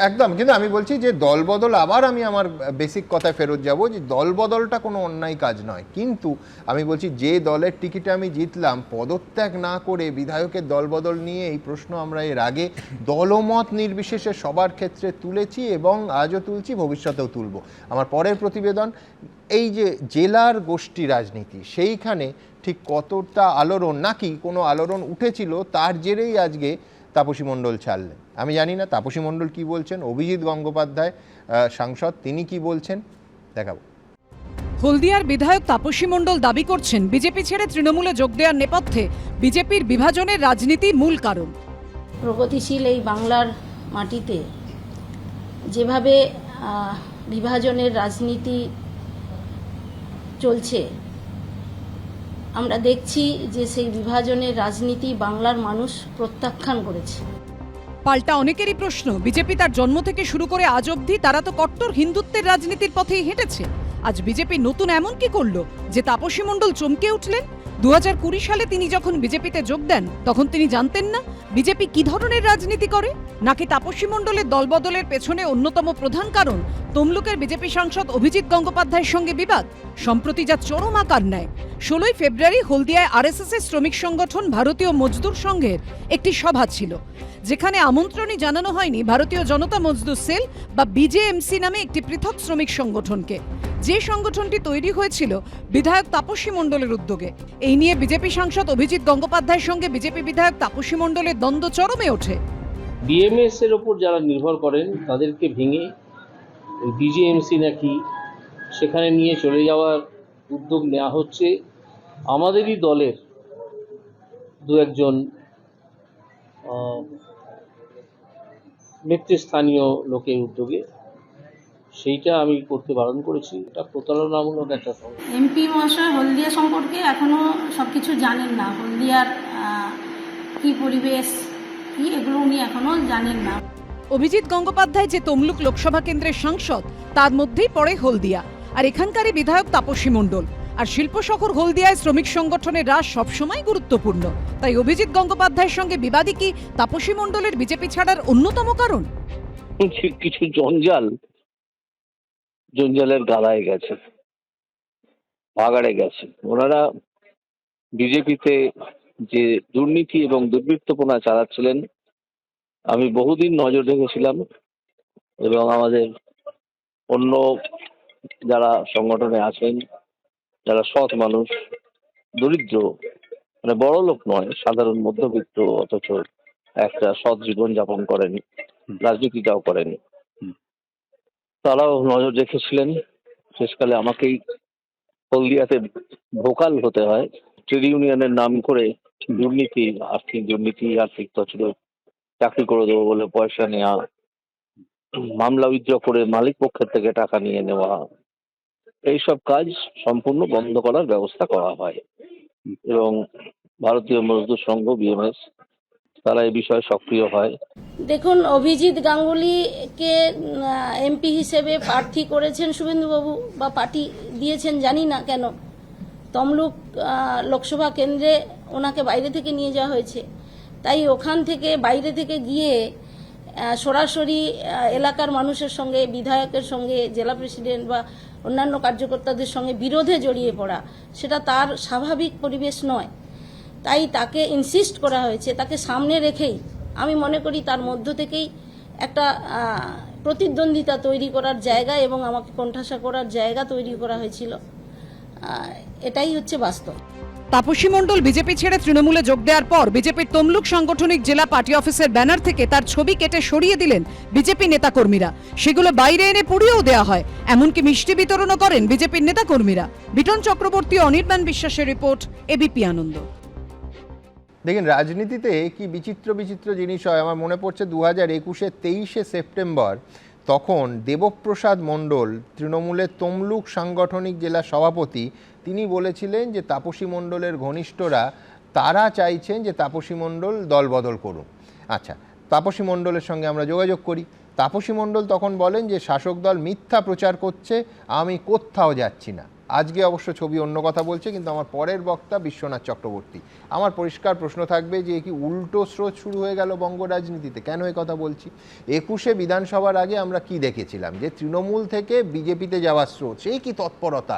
একদম। কিন্তু আমি বলছি যে দলবদল, আবার আমি আমার বেসিক কথায় ফেরত যাব, যে দলবদলটা কোনো অন্যায় কাজ নয়, কিন্তু আমি বলছি যে দলের টিকিটে আমি জিতলাম, পদত্যাগ না করে বিধায়কের দলবদল নিয়ে এই প্রশ্ন আমরা এর আগে দলমত নির্বিশেষে সবার ক্ষেত্রে তুলেছি এবং আজও তুলছি, ভবিষ্যতেও তুলব। আমার পরের প্রতিবেদন, এই যে জেলার গোষ্ঠী রাজনীতি, সেইখানে ঠিক কতটা আলোড়ন, নাকি কোনো আলোড়ন উঠেছিল তার জেরেই আজকে তাপসী মণ্ডল ছাড়লেন। আমি জানি না তাপসী মণ্ডল কি বলছেন, অভিজিৎ গঙ্গোপাধ্যায় সাংসদ তিনি কি বলছেন, দেখাবো। হলদিয়ার বিধায়ক তাপসী মণ্ডল দাবি করছেন বিজেপি ছেড়ে তৃণমূলে যোগ দেওয়ার নেপথ্যে বিজেপির বিভাজনের রাজনীতি মূল কারণ। প্রগতিশীল এই বাংলার মাটিতে যেভাবে বিভাজনের রাজনীতি চলছে, আমরা দেখছি যে সেই বিভাজনের রাজনীতি বাংলার মানুষ প্রত্যাখ্যান করেছে। পাল্টা অনেকেরই প্রশ্ন, বিজেপি তার জন্ম থেকে শুরু করে আজ অবধি তারা তো কট্টর হিন্দুত্বের রাজনীতির পথেই হেঁটেছে। আজ বিজেপি নতুন এমন কি করলো যে তাপসী মণ্ডল চমকে উঠলেন? 2020 সালে তিনি যখন বিজেপিতে যোগ দেন, তখন তিনি জানতেন না বিজেপি কি ধরনের রাজনীতি করে? নাকি তাপসী মণ্ডলের দলবদলের পেছনে অন্যতম প্রধান কারণ তমলুকের বিজেপি সাংসদ অভিজিৎ গঙ্গোপাধ্যায়ের সঙ্গে বিবাদ, সম্প্রতি যা চরম আকার নেয়? 16 ফেব্রুয়ারি হলদিয়ায় আরএসএস এর শ্রমিক সংগঠন ভারতীয় মজদুর সংঘের একটি সভা ছিল, যেখানে আমন্ত্রণই জানানো হয়নি ভারতীয় জনতা মজদুর সেল বা বিজেএমসি নামে একটি পৃথক শ্রমিক সংগঠনকে, যে সংগঠনটি তৈরি হয়েছিল বিধায়ক তাপসী মণ্ডলের উদ্যোগে। এই নিয়ে বিজেপি সাংসদ অভিজিৎ গঙ্গোপাধ্যায়ের সঙ্গে বিজেপি বিধায়ক তাপসী মণ্ডলের দ্বন্দ্ব চরমে ওঠে। বিএমএস এর ওপর যারা নির্ভর করেন তাদেরকে ভেঙে বিজেএমসি নাকি সেখানে নিয়ে চলে যাওয়ার উদ্যোগ নেওয়া হচ্ছে আমাদেরই দলের দু একজন নেতৃস্থানীয় লোকের উদ্যোগে। সেইটা আমি করতে বারণ করেছি। এটা প্রতারণামূলক একটা সংগঠন। এমপি মহাশয় হলদিয়া সম্পর্কে এখনো সবকিছু জানেন না, হলদিয়ার কি পরিবেশ কি এগুলো উনি এখনো জানেন না। অভিজিৎ গঙ্গোপাধ্যায় যে তমলুক লোকসভা কেন্দ্রের সাংসদ, তার মধ্যেই পড়ে হলদিয়া, আর এখানকারই বিধায়ক তাপসী মণ্ডল। আর শিল্প শহর হলদিয়ায় শ্রমিক সংগঠনের রাস সবসময় গুরুত্বপূর্ণ। তাই অভিজিৎ গঙ্গোপাধ্যায়ের সঙ্গে বিবাদী কি তাপসী মণ্ডলের বিজেপি ছাড়ার অন্যতম কারণ? কিছু জঞ্জালের গালায় গেছে, ভাগাড়ে গেছে। ওনারা বিজেপিতে যে দুর্নীতি এবং দুর্বৃত্তপনা চালাচ্ছিলেন, আমি বহুদিন নজর রেখেছিলাম, এবং আমাদের অন্য যারা সংগঠনে আছেন, যারা সৎ মানুষ, দরিদ্র, মানে বড় লোক নয়, সাধারণ মধ্যবিত্ত, অথচ একটা সৎ জীবন যাপন করেন, রাজনীতিটাও করেন, তারাও নজর রেখেছিলেন। শেষকালে আমাকেই হলদিয়াতে ভোকাল হতে হয়। ট্রেড ইউনিয়নের নাম করে দুর্নীতি, আর্থিক তছরূপ, চাকরি করে দেবো বলে পয়সা নেওয়া, মামলা উইথড্র করে মালিক পক্ষের থেকে টাকা নিয়ে নেওয়া, এইসব কাজ সম্পূর্ণ বন্ধ করার ব্যবস্থা করা হয়। এবং ভারতীয় মজদুর সংঘ বিএমএস তারা এই বিষয়ে সক্রিয় হয়। দেখুন, অভিজিৎ গাঙ্গুলিকে এমপি হিসেবে প্রার্থী করেছেন শুভেন্দুবাবু, বা পার্টি দিয়েছেন জানি না কেন। তমলুক লোকসভা কেন্দ্রে ওনাকে বাইরে থেকে নিয়ে যাওয়া হয়েছে, তাই ওখান থেকে বাইরে থেকে গিয়ে সরাসরি এলাকার মানুষের সঙ্গে, বিধায়কের সঙ্গে, জেলা প্রেসিডেন্ট বা অন্যান্য কার্যকর্তাদের সঙ্গে বিরোধে জড়িয়ে পড়া, সেটা তার স্বাভাবিক পরিবেশ নয়। তাই তাকে ইনসিস্ট করা হয়েছে, তাকে সামনে রেখেই আমি মনে করি তার মধ্য থেকেই একটা প্রতিদ্বন্দ্বিতা তৈরি করার জায়গা এবং আমাকে কোণঠাসা করার জায়গা তৈরি করা হয়েছিল। এটাই হচ্ছে বাস্তব। তাপসী মণ্ডল বিজেপি ছেড়ে তৃণমূলে যোগ দেওয়ার পর বিজেপির তমলুক সাংগঠনিক জেলা পার্টি অফিসের ব্যানার থেকে তার ছবি কেটে সরিয়ে দিলেন বিজেপি নেতাকর্মীরা। সেগুলো বাইরে এনে পুড়িয়েও দেওয়া হয়, এমনকি মিষ্টি বিতরণও করেন বিজেপির নেতাকর্মীরা। বিটন চক্রবর্তী, অনির্বাণ বিশ্বাসের রিপোর্ট, এবিপি আনন্দ। দেখেন, রাজনীতিতে কি বিচিত্র বিচিত্র জিনিস হয়। আমার মনে পড়ছে 2021-এর 23শে সেপ্টেম্বর, তখন দেবপ্রসাদ মণ্ডল, তৃণমূলের তমলুক সাংগঠনিক জেলা সভাপতি, তিনি বলেছিলেন যে তাপসী মণ্ডলের ঘনিষ্ঠরা তারা চাইছেন যে তাপসী মণ্ডল দল বদল করুন। আচ্ছা, তাপসী মণ্ডলের সঙ্গে আমরা যোগাযোগ করি। তাপসী মণ্ডল তখন বলেন যে শাসক দল মিথ্যা প্রচার করছে, আমি কোথাও যাচ্ছি না। আজকে অবশ্য ছবি অন্য কথা বলছে, কিন্তু আমার পরের বক্তা বিশ্বনাথ চক্রবর্তী। আমার পরিষ্কার প্রশ্ন থাকবে যে কি উল্টো স্রোত শুরু হয়ে গেল বঙ্গ রাজনীতিতে? কেন এই কথা বলছি? 21শে বিধানসভার আগে আমরা কি দেখেছিলাম? যে তৃণমূল থেকে বিজেপিতে যাওয়ার স্রোত, সেই কি তৎপরতা!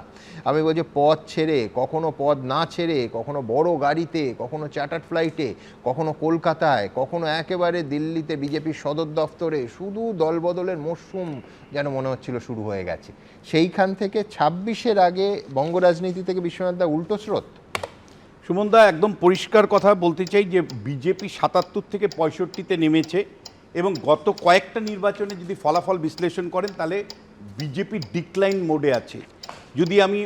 আমি বলছি, পদ ছেড়ে, কখনো পদ না ছেড়ে, কখনো বড় গাড়িতে, কখনো চার্টার্ড ফ্লাইটে, কখনো কলকাতায়, কখনো একেবারে দিল্লিতে বিজেপির সদর দফতরে, শুধু দলবদলের মরশুম যেন মনে হচ্ছিল শুরু হয়ে গেছে। সেইখান থেকে 26-এর আগে বঙ্গ রাজনীতি থেকে বিশ্বনাথদা উল্টো স্রোত। সুমনদা, একদম পরিষ্কার কথা বলতে চাই যে বিজেপি 77 থেকে 65-তে নেমেছে এবং গত কয়েকটা নির্বাচনে যদি ফলাফল বিশ্লেষণ করেন তাহলে বিজেপি ডিক্লাইন মোডে আছে। যদি আমি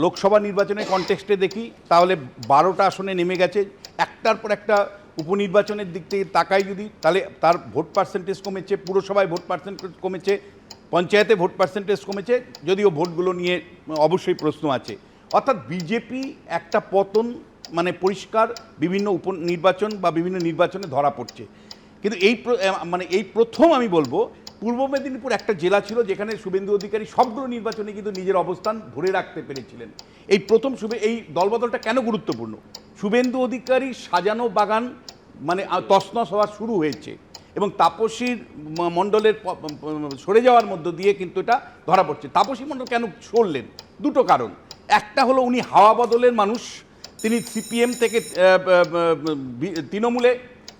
লোকসভা নির্বাচনের কনটেক্সটে দেখি তাহলে 12টা আসনে নেমে গেছে। একটার পর একটা উপনির্বাচনের দিক থেকে তাকাই যদি, তাহলে তার ভোট পার্সেন্টেজ কমেছে, পুরসভায় ভোট পার্সেন্টেজ কমেছে, পঞ্চায়েতে ভোট পার্সেন্টেজ কমেছে, যদিও ভোটগুলো নিয়ে অবশ্যই প্রশ্ন আছে। অর্থাৎ বিজেপি একটা পতন মানে পরিষ্কার বিভিন্ন উপনির্বাচন বা বিভিন্ন নির্বাচনে ধরা পড়ছে। কিন্তু এই প্রথম আমি বলবো, পূর্ব মেদিনীপুর একটা জেলা ছিল যেখানে শুভেন্দু অধিকারী সবগুলো নির্বাচনে কিন্তু নিজের অবস্থান ধরে রাখতে পেরেছিলেন। এই প্রথম এই দলবদলটা কেন গুরুত্বপূর্ণ? শুভেন্দু অধিকারী সাজানো বাগান মানে তছনছ হওয়া শুরু হয়েছে এবং তাপসী মণ্ডলের সরে যাওয়ার মধ্য দিয়ে কিন্তু এটা ধরা পড়ছে। তাপসী মণ্ডল কেন সরলেন? দুটো কারণ। একটা হলো উনি হাওয়া বদলের মানুষ। তিনি সিপিএম থেকে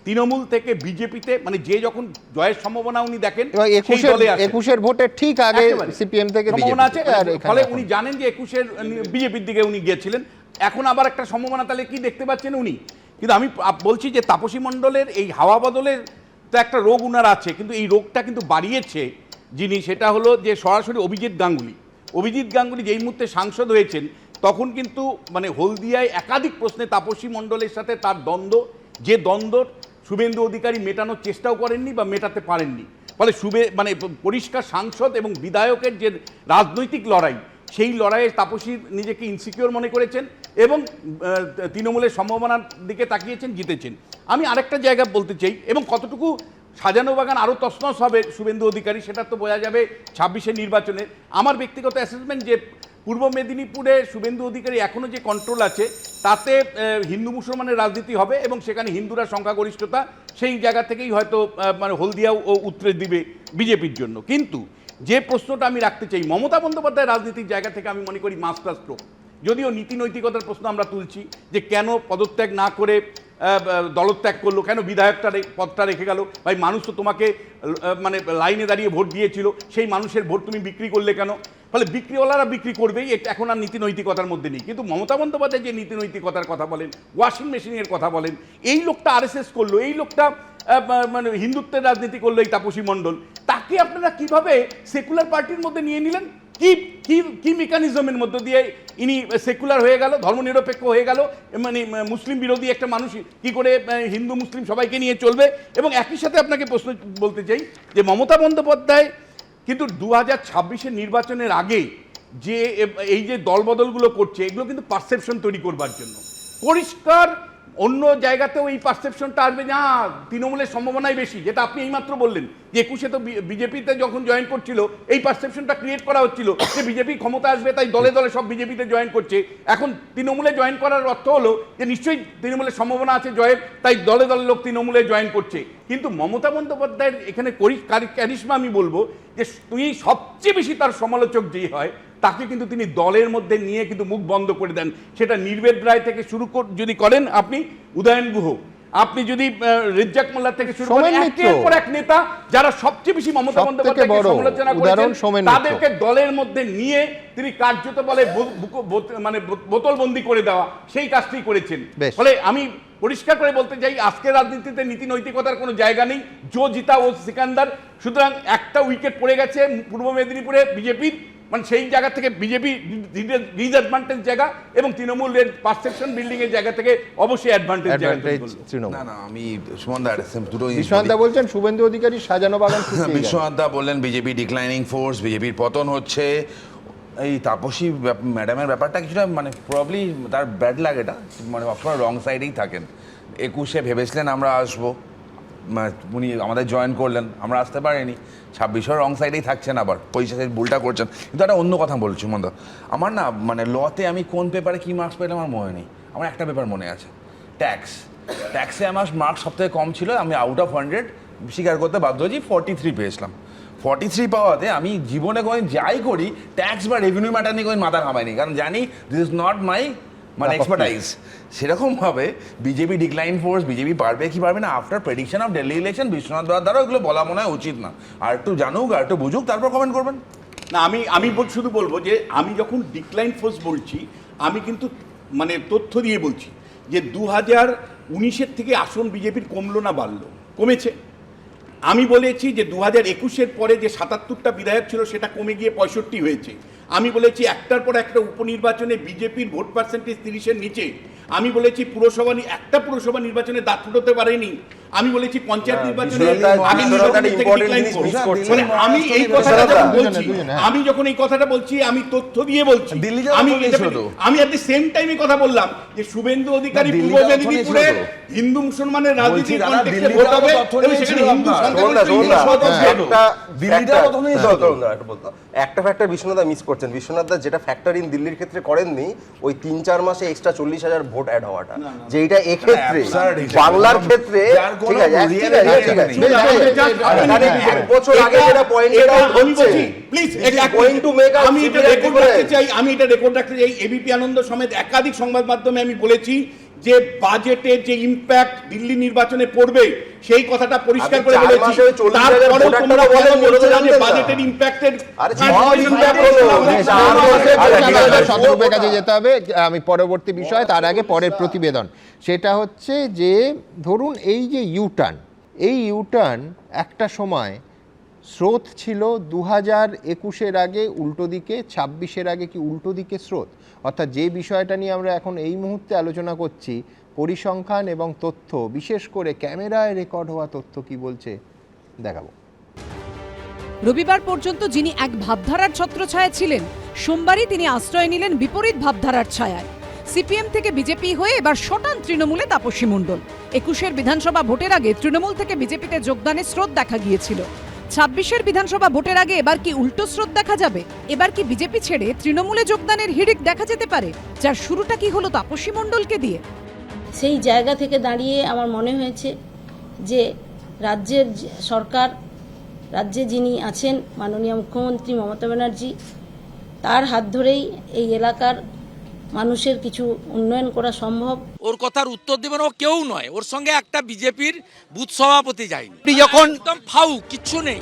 তৃণমূল থেকে বিজেপিতে, মানে যে যখন জয়ের সম্ভাবনা উনি দেখেন, 21-এর ভোটের ঠিক আগে সিপিএম থেকে সম্ভাবনা আছে, ফলে উনি জানেন যে 21-এর বিজেপির দিকে উনি গিয়েছিলেন। এখন আবার একটা সম্ভাবনা, তাহলে কি দেখতে পাচ্ছেন উনি? কিন্তু আমি বলছি যে তাপসী মণ্ডলের এই হাওয়া বদলের তো একটা রোগ উনার আছে, কিন্তু এই রোগটা কিন্তু বাড়িয়েছে যিনি, সেটা হলো যে সরাসরি অভিজিৎ গাঙ্গুলি যেই মুহূর্তে সাংসদ হয়েছেন তখন কিন্তু মানে হলদিয়ায় একাধিক প্রশ্নে তাপসী মণ্ডলের সাথে তার দ্বন্দ্ব শুভেন্দু অধিকারী মেটানোর চেষ্টাও করেননি বা মেটাতে পারেননি। ফলে মানে পরিষ্কার সাংসদ এবং বিধায়কের যে রাজনৈতিক লড়াই, সেই লড়াইয়ে তাপসী নিজেকে ইনসিকিউর মনে করেছেন এবং তৃণমূলের সম্ভাবনার দিকে তাকিয়েছেন, জিতেছেন। আমি আরেকটা জায়গা বলতে চাই, এবং কতটুকু সাজানো বাগান আরও তছনছ হবে শুভেন্দু অধিকারী সেটা তো বোঝা যাবে 26-এর নির্বাচনে। আমার ব্যক্তিগত অ্যাসেসমেন্ট যে পূর্ব মেদিনীপুরে শুভেন্দু অধিকারী এখনও যে কন্ট্রোল আছে তাতে হিন্দু মুসলমানের রাজনীতি হবে এবং সেখানে হিন্দুরা সংখ্যাগরিষ্ঠতা, সেই জায়গা থেকেই হয়তো মানে হলদিয়াও উতরে দিবে বিজেপির জন্য। কিন্তু যে প্রশ্নটা আমি রাখতে চাই, মমতা বন্দ্যোপাধ্যায়ের রাজনীতির জায়গা থেকে আমি মনে করি মাস্টার স্ট্রোক। যদিও নীতি নৈতিকতার প্রশ্ন আমরা তুলছি যে কেন পদত্যাগ না করে দলত্যাগ করলো, কেন বিধায়কটা পদটা রেখে গেল? ভাই, মানুষ তো তোমাকে মানে লাইনে দাঁড়িয়ে ভোট দিয়েছিল, সেই মানুষের ভোট তুমি বিক্রি করলে কেন? ফলে বিক্রিওয়ালারা বিক্রি করবেই, এখন আর নীতি নৈতিকতার মধ্যে নেই। কিন্তু মমতা বন্দ্যোপাধ্যায় যে নীতি নৈতিকতার কথা বলেন, ওয়াশিং মেশিনের কথা বলেন, এই লোকটা আরএসএস করলো, এই লোকটা মানে হিন্দুত্বের রাজনীতি করলো এই তাপসী মণ্ডল, তাকে আপনারা কিভাবে সেকুলার পার্টির মধ্যে নিয়ে নিলেন? কি মেকানিজমের মধ্য দিয়ে ইনি সেকুলার হয়ে গেল, ধর্মনিরপেক্ষ হয়ে গেল? মানে মুসলিম বিরোধী একটা মানুষ কি করে হিন্দু মুসলিম সবাইকে নিয়ে চলবে? এবং একই সাথে আপনাকে প্রশ্ন বলতে চাই যে মমতা বন্দ্যোপাধ্যায় কিন্তু 2026-এর নির্বাচনের আগে যে এই যে দলবদলগুলো করছে, এগুলো কিন্তু পারসেপশন তৈরি করবার জন্য। পরিষ্কার অন্য জায়গাতেও এই পারসেপশনটা আসবে, না তৃণমূলের সম্ভাবনাই বেশি, যেটা আপনি এইমাত্র বললেন যে 21-এ তো বিজেপিতে যখন জয়েন করছিল এই পারসেপশনটা ক্রিয়েট করা হচ্ছিল যে বিজেপি ক্ষমতা আসবে তাই দলে দলে সব বিজেপিতে জয়েন করছে। এখন তৃণমূলে জয়েন করার অর্থ হলো যে নিশ্চয়ই তৃণমূলের সম্ভাবনা আছে জয়ের, তাই দলে দলে লোক তৃণমূলে জয়েন করছে। কিন্তু মমতা বন্দ্যোপাধ্যায়ের এখানে ক্যারিশমা আমি বলবো যে তুই সবচেয়ে বেশি তার সমালোচক যে হয় তাকে কিন্তু তিনি দলের মধ্যে নিয়ে কিন্তু মুখ বন্ধ করে দেন। সেটা নির্বেদ রায় থেকে শুরু যদি করেন আপনি, উদয়ন গুহ, আপনি যদি রেজ্জাক মোল্লার থেকে শুরু সোমেন করেন, মিত্র। একের পর এক নেতা যারা সবচেয়ে বেশি মমতা সবথেকে বন্দ্যোপাধ্যায়কে বড় সমালোচনা উদাহরণ করেছেন, সোমেন মিত্র। তাদেরকে দলের মধ্যে নিয়ে তিনি কার্যত বলে মানে বোতলবন্দি করে দেওয়া সেই কাজটি করেছেন। বেশ। ফলে আমি পরিষ্কার করে বলতে চাই, আজকের রাজনীতিতে নীতি নৈতিকতার কোনো জায়গা নেই। জো জিতা ও সিকান্দার। সুতরাং একটা উইকেট পড়ে গেছে পূর্ব মেদিনীপুরে বিজেপির, মানে সেই জায়গা থেকে বিজেপি ডিসঅ্যাডভান্টেজ জায়গা, এবং তৃণমূলের পারসেপশন বিল্ডিং এর জায়গা থেকে অবশ্যই অ্যাডভান্টেজ জায়গা। তৃণমূল। না আমি সুমন দা দুটো বিশ্বনাথ দা বলছেন শুভেন্দু অধিকারী সাজানো বাগান শুকিয়ে গেছে। বিশ্বনাথ দা বললেন বিজেপি ডিক্লাইনিং ফোর্স, বিজেপির পতন হচ্ছে। এই তাপসী ম্যাডামের ব্যাপারটা কিছুটা মানে প্রবলি তার ব্যাড লাগেটা, মানে সবসময় রং সাইডেই থাকেন। 21-এ ভেবেছিলেন আমরা আসবো, উনি আমাদের জয়েন করলেন, আমরা আসতে পারিনি। 26-এর রং সাইডেই থাকছেন, আবার পয়সা ভুলটা করছেন। কিন্তু একটা অন্য কথা বলছি মন্দ, আমার না মানে লতে আমি কোন পেপারে কী মার্কস পেলাম আমার মনে নেই। আমার একটা পেপার মনে আছে, ট্যাক্সে আমার মার্কস সবথেকে কম ছিল। আমি আউট অফ 100 স্বীকার করতে বাধ্য হয়েছি, 43 পেয়েছিলাম। 43 পাওয়াতে আমি জীবনে কোনো যাই করি ট্যাক্স বা রেভিনিউ ম্যাটার নিয়ে কোনো মাথা ঘামাইনি, কারণ জানি দিস ইজ নট মাই মানে এক্সপার্টাইজ। সেরকমভাবে বিজেপি ডিক্লাইন ফোর্স, বিজেপি পারবে কি পারবে না, after prediction of Delhi election Biswanath দার দ্বারা এগুলো বলা মনে হয় উচিত না। আর একটু জানুক, আর একটু বুঝুক, তারপর কমেন্ট করবেন। না, আমি শুধু বলবো যে আমি যখন ডিক্লাইন ফোর্স বলছি, আমি কিন্তু মানে তথ্য দিয়ে বলছি যে 2019-এর থেকে আসন বিজেপির কমলো না বাড়লো? কমেছে। আমি বলেছি যে 2021-এর পরে যে 77টা বিধায়ক ছিল সেটা কমে গিয়ে 65 হয়েছে। আমি বলেছি একটার পর একটা উপনির্বাচনে বিজেপির ভোট পার্সেন্টেজ 30-এর নিচে। আমি বলেছি একটা পুরসভা নির্বাচনে দাঁত ফুটোতে পারেনি। আমি বলেছি পঞ্চায়েত নির্বাচনে আমি যখন এই কথাটা বলছি আমি তথ্য দিয়ে বলছি। আমি এট দি সেম টাইমে কথা বললাম যে শুভেন্দু অধিকারী পূর্ব মেদিনীপুরে হিন্দু মুসলমানের রাজনীতির কনটেক্সটে ভোট হবে এবং সেখানে হিন্দু একটা ফ্যাক্টর বিশ্বনাথ মিস করছেন। বিশ্বনাথ যেটা ফ্যাক্টর ইন দিল্লির ক্ষেত্রে করেননি, ওই 3-4 মাসে এক্সট্রা 40,000 ভোট অ্যাড হওয়াটা, যেটা এক্ষেত্রে বাংলার ক্ষেত্রে ঠিক আছে। আমি এটা রেকর্ড রাখতে চাই। এবিপি আনন্দ সমেত একাধিক সংবাদ মাধ্যমে আমি বলেছি যে বাজেটের যে ইম্প্যাক্ট দিল্লি নির্বাচনে পড়বে সেই কথাটা পরিষ্কার করে বলেছি। তারপরেও তোমরা বলে বাজেটের ইম্প্যাক্টের শতরূপের কাছে যেতে হবে। আমি পরবর্তী বিষয়, তার আগে পরের প্রতিবেদন, সেটা হচ্ছে যে ধরুন এই যে ইউটার্ন একটা সময় স্রোত ছিল 2021-এর আগে উল্টো দিকে, 26-এর আগে কি উল্টো দিকে স্রোত। অর্থাৎ যে বিষয়টা নিয়ে আমরা এখন এই মুহূর্তে আলোচনা করছি, পরিসংখ্যান এবং তথ্য, বিশেষ করে ক্যামেরায় রেকর্ড হওয়া তথ্য কি বলছে দেখাবো। রবিবার পর্যন্ত যিনি এক ভাবধারার ছত্রছায়া ছিলেন, সোমবারই তিনি আশ্রয় নিলেন বিপরীত ভাবধারার ছায়ায়। সিপিএম থেকে বিজেপি হয়ে এবার শটান তৃণমূলে তাপসী মণ্ডল। 21-এর বিধানসভা ভোটের আগে তৃণমূল থেকে বিজেপিতে যোগদানের স্রোত দেখা গিয়েছিল। 26-এর বিধানসভা ভোটের আগে এবার কি উল্টো স্রোত দেখা যাবে? এবার কি বিজেপি ছেড়ে তৃণমূলে যোগদানের হিড়িক দেখা যেতে পারে, যার শুরুটা কি হলো তাপসী মণ্ডলকে দিয়ে? সেই জায়গা থেকে দাঁড়িয়ে আমার মনে হয়েছে যে রাজ্যের সরকার, রাজ্যে যিনি আছেন মাননীয় মুখ্যমন্ত্রী মমতা ব্যানার্জি, তার হাত ধরেই এই এলাকার মানুষের কিছু উন্নয়ন করা সম্ভব। ওর কথার উত্তর দেবেন ও কেউ নয়, ওর সঙ্গে একটা বিজেপির বুথ সভাপতি যায়নি। যখন একদম ফাউ, কিচ্ছু নেই।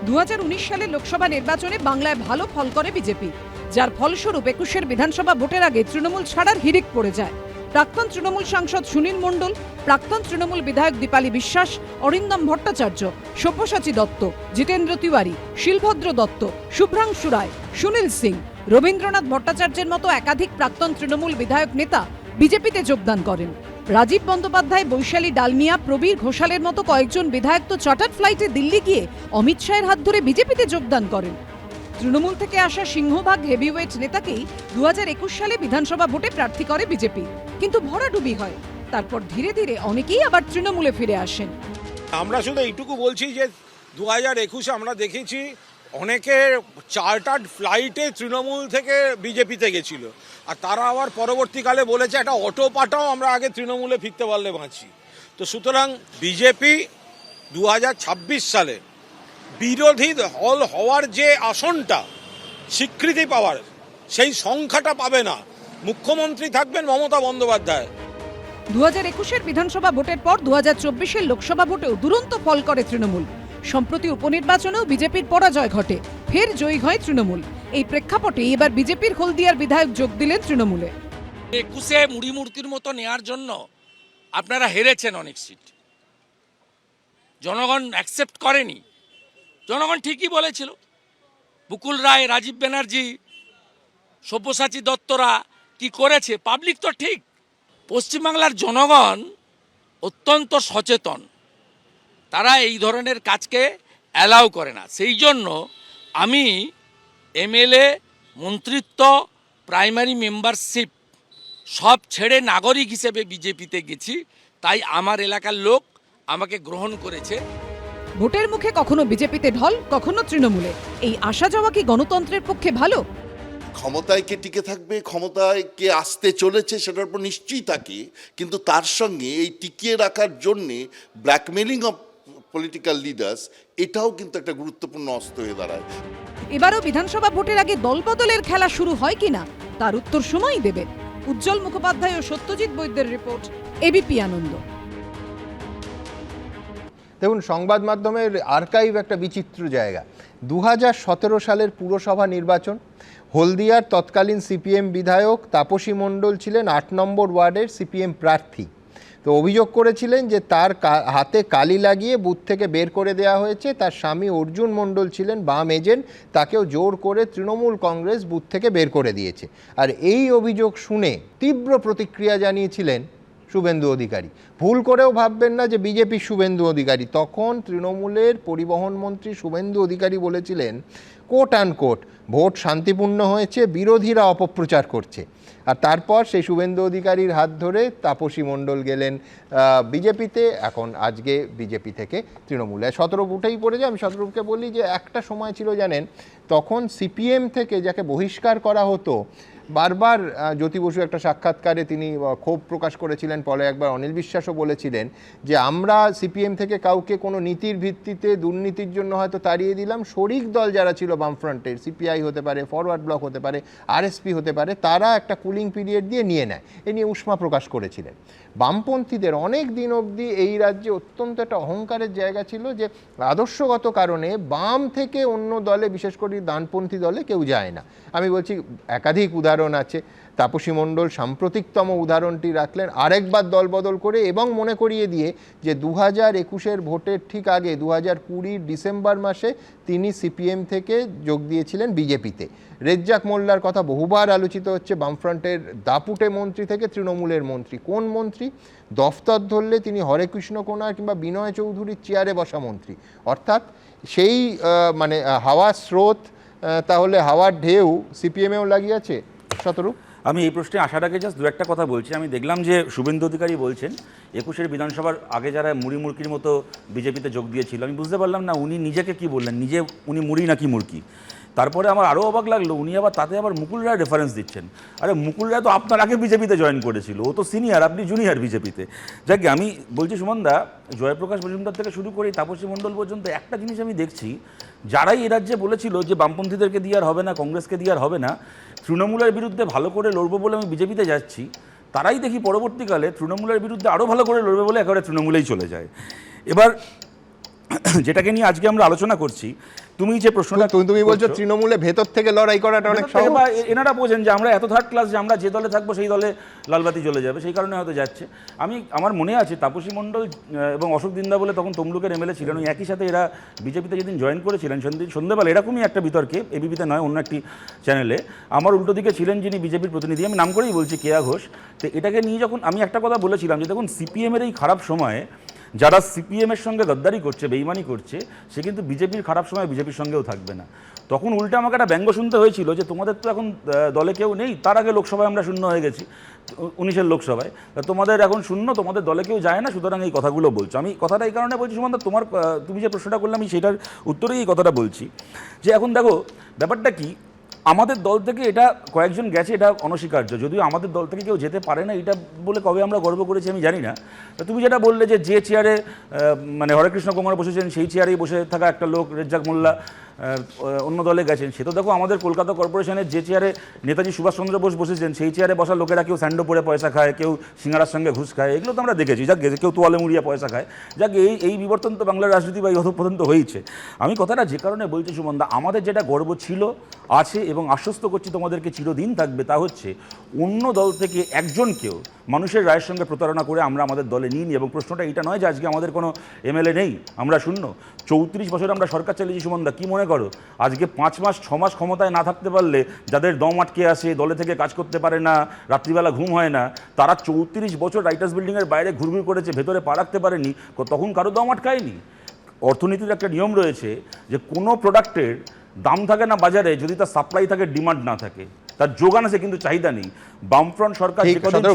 2019 সালের লোকসভা নির্বাচনে বাংলায় ভালো ফল করে বিজেপি, যার ফলস্বরূপ 21-এর বিধানসভা ভোটের আগে তৃণমূল ছাড়ার হিড়িক পড়ে যায়। প্রাক্তন তৃণমূল সাংসদ সুনীল মণ্ডল, প্রাক্তন তৃণমূল বিধায়ক দীপালি বিশ্বাস, অরিন্দম ভট্টাচার্য, সব্যসাচী দত্ত, জিতেন্দ্র তিওয়ারি, শিলভদ্র দত্ত, শুভ্রাংশু রায়, সুনীল সিং, রবীন্দ্রনাথ ভট্টাচার্যের মতো একাধিক প্রাক্তন তৃণমূল বিধায়ক নেতা বিজেপিতে যোগদান করেন। রাজীব বন্দ্যোপাধ্যায়, বৈশালী ডালমিয়া, প্রবীর ঘোষালের মতো কয়েকজন বিধায়ক তো চার্টার্ড ফ্লাইটে দিল্লি গিয়ে অমিত শাহের হাত ধরে বিজেপিতে যোগদান করেন। তৃণমূল থেকে আসা সিংহভাগ হেভিওয়েট নেতাকেই 2021 সালে বিধানসভা ভোটে প্রার্থী করে বিজেপি, কিন্তু ভরাডুবি হয়। তারপর ধীরে ধীরে অনেকেই আবার তৃণমূলে ফিরে আসেন। আমরা শুধু এইটুকু বলছি যে 2021-এ আমরা দেখেছি অনেকে চার্টার্ড ফ্লাইটে তৃণমূল থেকে বিজেপিতে গেছিল, আর তারা আবার পরবর্তীকালে বলেছে একটা অটো পাঠাও, আমরা আগে তৃণমূলে ফিরতে পারলে বাঁচি। তো সুতরাং বিজেপি 2026 সালে বিরোধী দল হওয়ার যে আসনটা স্বীকৃতি পাওয়ার সেই সংখ্যাটা পাবে না। মুখ্যমন্ত্রী থাকবেন মমতা বন্দ্যোপাধ্যায়। 2021-এর বিধানসভা ভোটের পর 2024-এর লোকসভা ভোটেও দুরন্ত ফল করে তৃণমূল। সম্প্রতি উপনির্বাচনেও বিজেপির পরাজয় ঘটে, ফের জয়ী হয় তৃণমূল। এই প্রেক্ষাপটে এবার বিজেপির হলদিয়ার বিধায়ক যোগ দিলেন তৃণমূলে। 21-এ মুড়ি মুড়কির মতো নেওয়ার জন্য আপনারা হেরেছেন অনেক সিট, জনগণ অ্যাকসেপ্ট করেনি। জনগণ ঠিকই বলেছিল, বুকুল রায়, রাজীব ব্যানার্জি, সব্যসাচী দত্তরা কি করেছে, পাবলিক তো ঠিক। পশ্চিমবাংলার জনগণ অত্যন্ত সচেতন, তারা এই ধরনের কাজকে অ্যালাউ করে না। সেই জন্য আমি এমএলএ, মন্ত্রিত্ব, প্রাইমারি মেম্বারশিপ সব ছেড়ে নাগরিক হিসেবে বিজেপিতে গেছি, তাই আমার এলাকার লোক আমাকে গ্রহণ করেছে। ভোটের মুখে কখনো বিজেপিতে ঢল, কখনো তৃণমূলে। এই আসা যাওয়া কি গণতন্ত্রের পক্ষে ভালো? ক্ষমতায় কে টিকে থাকবে, ক্ষমতায় কে আসতে চলেছে সেটার উপর নিশ্চয়ই থাকে, কিন্তু তার সঙ্গে এই টিকিয়ে রাখার জন্যে ব্ল্যাকমেলিং অফ পলিটিক্যাল লিডার্স এটাও কিন্তু একটা গুরুত্বপূর্ণ অস্ত্র হয়ে দাঁড়ায়। এবারও বিধানসভা ভোটের আগে দলবদলের খেলা শুরু হয় কিনা তার উত্তর সময়ই দেবে। উজ্জ্বল মুখোপাধ্যায় ও সত্যজিৎ বৈদ্যের রিপোর্ট, এবিপি আনন্দ। দেখুন, সংবাদ মাধ্যমের আর্কাইভ একটা বিচিত্র জায়গা। 2017 সালের পুরসভা নির্বাচন, হলদিয়ার তৎকালীন সিপিএম বিধায়ক তাপসী মণ্ডল ছিলেন 8 নম্বর ওয়ার্ডের সিপিএম প্রার্থী। তো অভিযোগ করেছিলেন যে তার হাতে কালি লাগিয়ে বুথ থেকে বের করে দেওয়া হয়েছে। তার স্বামী অর্জুন মণ্ডল ছিলেন বাম এজেন্ট, তাকেও জোর করে তৃণমূল কংগ্রেস বুথ থেকে বের করে দিয়েছে। আর এই অভিযোগ শুনে তীব্র প্রতিক্রিয়া জানিয়েছিলেন শুভেন্দু অধিকারী। ভুল করেও ভাববেন না যে বিজেপির শুভেন্দু অধিকারী, তখন তৃণমূলের পরিবহন মন্ত্রী শুভেন্দু অধিকারী বলেছিলেন কোট অ্যান্ড কোট, ভোট শান্তিপূর্ণ হয়েছে, বিরোধীরা অপপ্রচার করছে। আর তারপর সেই শুভেন্দু অধিকারীর হাত ধরে তাপসী মণ্ডল গেলেন বিজেপিতে, এখন আজকে বিজেপি থেকে তৃণমূলে 17 উঠেই পড়ে যায়। আমি শতরূপকে বলি যে একটা সময় ছিল জানেন, তখন সিপিএম থেকে যাকে বহিষ্কার করা হতো, বারবার জ্যোতি বসু একটা সাক্ষাৎকারে তিনি ক্ষোভ প্রকাশ করেছিলেন, পরে একবার অনিল বিশ্বাসও বলেছিলেন যে আমরা সিপিএম থেকে কাউকে কোনো নীতির ভিত্তিতে দুর্নীতির জন্য হয়তো তাড়িয়ে দিলাম, শরিক দল যারা ছিল বামফ্রন্টের, সিপিআই হতে পারে, ফরওয়ার্ড ব্লক হতে পারে, আরএসপি হতে পারে, তারা একটা কুলিং পিরিয়ড দিয়ে নিয়ে নেয়। এ নিয়ে উষ্মা প্রকাশ করেছিলেন। বামপন্থীদের অনেক দিন অবধি এই রাজ্যে অত্যন্ত একটা অহংকারের জায়গা ছিল যে আদর্শগত কারণে বাম থেকে অন্য দলে, বিশেষ করে ডানপন্থী দলে কেউ যায় না। আমি বলছি একাধিক উদাহরণ আছে, তাপসী মণ্ডল সাম্প্রতিকতম উদাহরণটি রাখলেন, আরেকবার দলবদল করে এবং মনে করিয়ে দিয়ে যে 2021-এর ভোটের ঠিক আগে 2020 ডিসেম্বর মাসে তিনি সিপিএম থেকে যোগ দিয়েছিলেন বিজেপিতে। রেজ্জাক মোল্লার কথা বহুবার আলোচিত হচ্ছে, বামফ্রন্টের দাপুটে মন্ত্রী থেকে তৃণমূলের মন্ত্রী। কোন মন্ত্রী? দফতর ধরলে তিনি হরেকৃষ্ণ কোনার কিংবা বিনয় চৌধুরীর চেয়ারে বসা মন্ত্রী। অর্থাৎ সেই মানে হাওয়ার স্রোত, তাহলে হাওয়ার ঢেউ সিপিএমেও লাগিয়েছে। শতরূপ, আমি এই প্রশ্নে আসার আগে জাস্ট দু একটা কথা বলছি। আমি দেখলাম যে শুভেন্দু অধিকারী বলছেন 21-এর বিধানসভার আগে যারা মুড়ি মুড়কির মতো বিজেপিতে যোগ দিয়েছিল, আমি বুঝতে পারলাম না উনি নিজেকে কি বললেন, নিজে উনি মুড়ি নাকি মুড়কি। তারপরে আমার আরও অবাক লাগলো, উনি আবার তাতে আবার মুকুল রায় রেফারেন্স দিচ্ছেন। আরে মুকুল রায় তো আপনার আগে বিজেপিতে জয়েন করেছিল, ও তো সিনিয়র, আপনি জুনিয়র বিজেপিতে। যাকে আমি বলছি সুমনদা, জয়প্রকাশ মজুমদার থেকে শুরু করে তাপসী মণ্ডল পর্যন্ত একটা জিনিস আমি দেখছি, যারাই এ রাজ্যে বলেছিল যে বামপন্থীদেরকে দিয়ে আর হবে না, কংগ্রেসকে দিয়ে আর হবে না, তৃণমূলের বিরুদ্ধে ভালো করে লড়বো বলে আমি বিজেপিতে যাচ্ছি, তারাই দেখি পরবর্তীকালে তৃণমূলের বিরুদ্ধে আরও ভালো করে লড়বে বলে একেবারে তৃণমূলেই চলে যায়। এবার যেটাকে নিয়ে আজকে আমরা আলোচনা করছি, তুমি যে প্রশ্নটা তুমি বলছো তৃণমূলে ভেতর থেকে লড়াই করাটা অনেক সহজ। এনারা বোঝেন যে আমরা এত থার্ড ক্লাস যে আমরা যে দলে থাকবো সেই দলে লালবাতি জ্বলে যাবে, সেই কারণে হয়তো যাচ্ছে। আমার মনে আছে তাপসী মণ্ডল এবং অশোক দিন্দা বলে তখন তমলুকের এমএলএ ছিলেন, ওই একই সাথে এরা বিজেপিতে যেদিন জয়েন করেছিলেন সন্ধ্যেবেলা এরকমই একটা বিতর্কে, এবিপিতে নয় অন্য একটি চ্যানেলে, আমার উল্টো দিকে ছিলেন যিনি বিজেপির প্রতিনিধি, আমি নাম করেই বলছি কেয়া ঘোষ। তো এটাকে নিয়ে যখন আমি একটা কথা বলেছিলাম যে দেখুন সিপিএমের এই খারাপ সময়ে যারা সিপিএমের সঙ্গে গদ্দারি করছে, বেইমানি করছে, সে কিন্তু বিজেপির খারাপ সময় বিজেপির সঙ্গেও থাকবে না। তখন উল্টে আমাকে একটা ব্যঙ্গ শুনতে হয়েছিল যে তোমাদের তো এখন দলে কেউ নেই, তার আগে লোকসভায় আমরা শূন্য হয়ে গেছি, 19-এর লোকসভায়, তোমাদের এখন শূন্য, তোমাদের দলে কেউ যায় না, সুতরাং এই কথাগুলো বলছো। আমি কথাটা এই কারণে বলছি সুমন দা, তুমি যে প্রশ্নটা করলে আমি সেটার উত্তরেই এই কথাটা বলছি যে এখন দেখো ব্যাপারটা কি, আমাদের দল থেকে এটা কয়েকজন গেছে, এটা অনস্বীকার্য, যদিও আমাদের দল থেকে কেউ যেতে পারে না, এটা বলে কবে আমরা গর্ব করেছি আমি জানি না। তুমি যেটা বললে যে চেয়ারে মানে হরেকৃষ্ণ কুমার বসেছেন সেই চেয়ারেই বসে থাকা একটা লোক রেজ্জাক মোল্লা, অন্য দলে গেছেন, সে তো দেখো আমাদের কলকাতা কর্পোরেশনের যে চেয়ারে নেতাজি সুভাষচন্দ্র বোস বসেছেন সেই চেয়ারে বসা লোকেরা কেউ স্যান্ডো পরে পয়সা খায়, কেউ সিঙ্গারার সঙ্গে ঘুষ খায়, এগুলো তো আমরা দেখেছি। যাক কেউ তোয়ালে মুড়িয়ে পয়সা খায়। যাক এই বিবর্তন তো বাংলার রাজনীতি বা এই অধঃপতন হয়েছে। আমি কথাটা যে কারণে বলছি সুমনদা, আমাদের যেটা গর্ব ছিল, আছে এবং আশ্বস্ত করছি তোমাদেরকে চিরদিন থাকবে, তা হচ্ছে অন্য দল থেকে একজনকেও মানুষের রায়ের সঙ্গে প্রতারণা করে আমরা আমাদের দলে নিইনি। এবং প্রশ্নটা এটা নয় যে আজকে আমাদের কোনো এমএলএ নেই, আমরা শূন্য। 34 বছর আমরা সরকার চালিয়েছি সুমনদা, কি মনে করো আজকে 5 মাস 6 মাস ক্ষমতায় না থাকতে পারলে, যাদের দম আটকে আসে, দলে থেকে কাজ করতে পারে না, রাত্রিবেলা ঘুম হয় না, তারা 34 বছর রাইটার্স বিল্ডিংয়ের বাইরে ঘুরঘুর করেছে, ভেতরে পা রাখতে পারেনি, তখন কারো দম আটকায়নি। অর্থনীতির একটা নিয়ম রয়েছে যে কোনো প্রোডাক্টের দাম থাকে না বাজারে যদি তার সাপ্লাই থাকে, ডিমান্ড না থাকে, তার যোগান আছে কিন্তু চাহিদা নেই। বামফ্রন্ট সরকার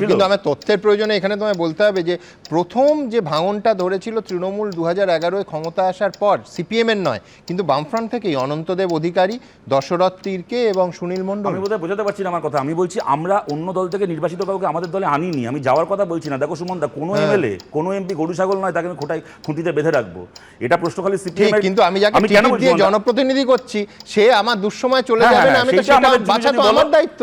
কিন্তু আমার তথ্যের প্রয়োজনে এখানে তোমায় বলতে হবে যে প্রথম যে ভাঙনটা ধরেছিল তৃণমূল 2011-এ ক্ষমতা আসার পর, সিপিএম এর নয় কিন্তু বামফ্রন্ট থেকেই, অনন্তদেব অধিকারী, দশরথ তির্কে এবং সুনীল মণ্ডল। আমি বোধহয় বোঝাতে পারছি না আমার কথা। আমি বলছি আমরা অন্য দল থেকে নির্বাচিত কাউকে আমাদের দলে আনিনি, আমি যাওয়ার কথা বলছি না। দেখো সুমনদা, কোনো এমএলএ কোনো এমপি গরু ছাগল নয় তাকে আমি খুঁটিতে বেঁধে রাখবো, এটা প্রশ্ন খালি সিপিএম। কিন্তু আমি যাকে টিকিট দিয়ে জনপ্রতিনিধি করছি সে আমার দুঃসময় চলে যাবে না, আমি তো সেটা বাঁচাতো আমার দায়িত্ব,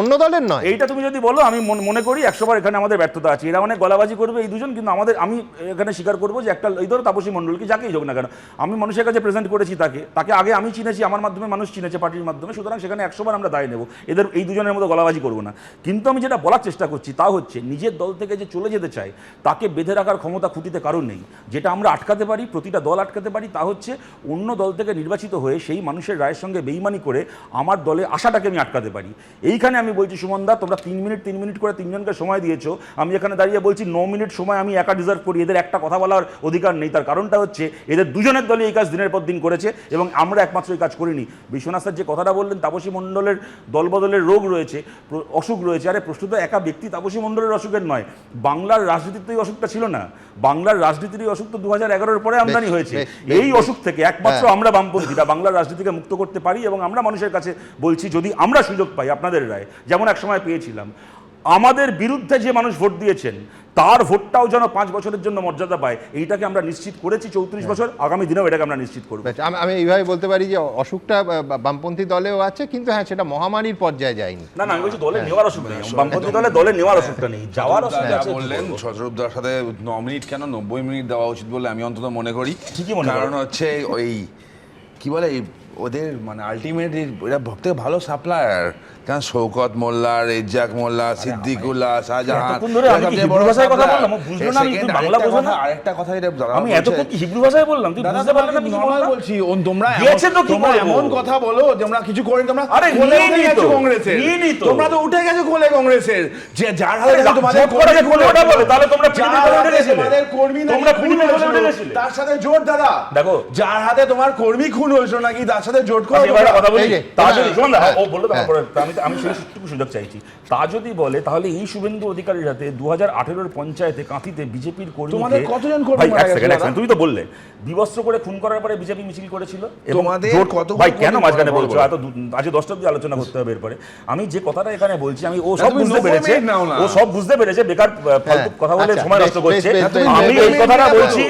অন্য দলের নয়। এইটা তুমি যদি বলো, আমি মনে করি 100 বার এখানে আমাদের ব্যর্থতা আছে। এরা অনেক গলাবাজি করবে এই দুজন, কিন্তু আমি এখানে স্বীকার করবো যে একটা এই ধরো তাপসী মণ্ডলকে, যাকেই হোক না কেন, আমি মানুষের কাছে প্রেজেন্ট করেছি, তাকে আগে আমি চিনেছি, আমার মাধ্যমে মানুষ চিনেছে, পার্টির মাধ্যমে, সুতরাং সেখানে 100 বার আমরা দায় নেব, এদের এই দুজনের মতো গলাবাজি করবো না। কিন্তু আমি যেটা বলার চেষ্টা করছি তা হচ্ছে নিজের দল থেকে যে চলে যেতে চায় তাকে বেঁধে রাখার ক্ষমতা খুঁটিতে কারণ নেই। যেটা আমরা আটকাতে পারি, প্রতিটা দল আটকাতে পারি, তা হচ্ছে অন্য দল থেকে নির্বাচিত হয়ে সেই মানুষের রায়ের সঙ্গে বেইমানি করে আমার দলে আশাটাকে আমি আটকাতে পারি। এইখানে আমি বলছি সুমনদা, তোমরা 3 মিনিট করে 3 জনকে সময় দিয়েছো, আমি এখানে দাঁড়িয়ে বলছি 9 মিনিট সময় আমি একা ডিজার্ভ করি, এদের একটা কথা বলার অধিকার নেই। তার কারণটা হচ্ছে এদের দুজনের দলে এই কাজ দিনের পর দিন করেছে এবং আমরা একমাত্র এই কাজ করিনি। বিশ্বনাথ স্যার যে কথাটা বললেন তাপসী মণ্ডলের দলবদলের রোগ রয়েছে, অসুখ রয়েছে, আরে প্রশ্নটা একা ব্যক্তি তাপসী মণ্ডলের অসুখের নয়, বাংলার রাজনীতিতে এই অসুখটা ছিল না। বাংলার রাজনীতির এই অসুখ তো 2011-এর পরে আমদানি হয়েছে। এই অসুখ থেকে একমাত্র আমরা বামপন্থীরা বাংলার রাজনীতিকে মুক্ত করতে পারি এবং আমরা মানুষের কাছে বলছি যদি আমরা সুযোগ পাই আপনাদের রায়, যেমন একসময় পেয়েছিলাম, আমাদের বিরুদ্ধে যে মানুষ ভোট দিয়েছেন তার ভোটটাও যেন 5 বছরের জন্য মর্যাদা পায়, এইটাকে আমরা নিশ্চিত করেছি 34 বছর, আগামী দিনেও এটাকে আমরা নিশ্চিত করব। আমি এইভাবে বলতে পারি যে অসুখটা বামপন্থী দলেও আছে, কিন্তু হ্যাঁ সেটা মহামারীর পর্যায়ে যায়নি। না আমি বলছি দলে নেওয়ার অসুখ নেই, বামপন্থী দলে নেওয়ার অসুখটা নেই, যাওয়ার অসুখ আছে। বললেন শতরূপদার সাথে 9 মিনিট কেন 90 মিনিট দেওয়া উচিত বলে আমি অন্তত মনে করি। ঠিকই মনে, কারণ হচ্ছে ওই কি বলে ওদের মানে আলটিমেট এরা সবথেকে ভালো সাপ্লায়ার, কারণ শৌকত মোল্লা, রেজ্জাক মোল্লা, সিদ্দিকুল্লাহ, শাহজাহান, আরেকটা কথা আমি এতক্ষণ কি হিব্রু ভাষায় বললাম, তুই বুঝতে পারলি না? বলছি তোমরা এমন কথা বলো তোমরা কিছু করেন, তোমরা কংগ্রেসের, তোমরা তো উঠে গেছো কোলে কংগ্রেসের, যে যার হাতে তোমাদের কর্মী তার সাথে জোট, দাদা দেখো যার হাতে তোমার কর্মী খুন হয়েছিল নাকি তার সাথে জোট করে কথা বলি। আমি সেটুকু সুযোগ চাইছি, তা যদি বলে তাহলে এই শুভেন্দু অধিকারীর হাতে 2018-এর পঞ্চায়েতে কাঁথিতে বিজেপির কর্মী, কতজন কর্মী মারা গেছে? তুমি তো বললে বিবস্ত্র করে খুন করার পরে বিজেপি মিছিল করেছিল। ভাই কেন মাঝখানে বলছো? এত আজ 10টা অবধি আলোচনা করতে হবে এরপরে। আমি যে কথাটা এখানে বলছি, আমি ও সব বুঝতে পেরেছে, বেকার ফালতু কথা বলে সময় নষ্ট করছে। আমি এই কথাটা বলছি,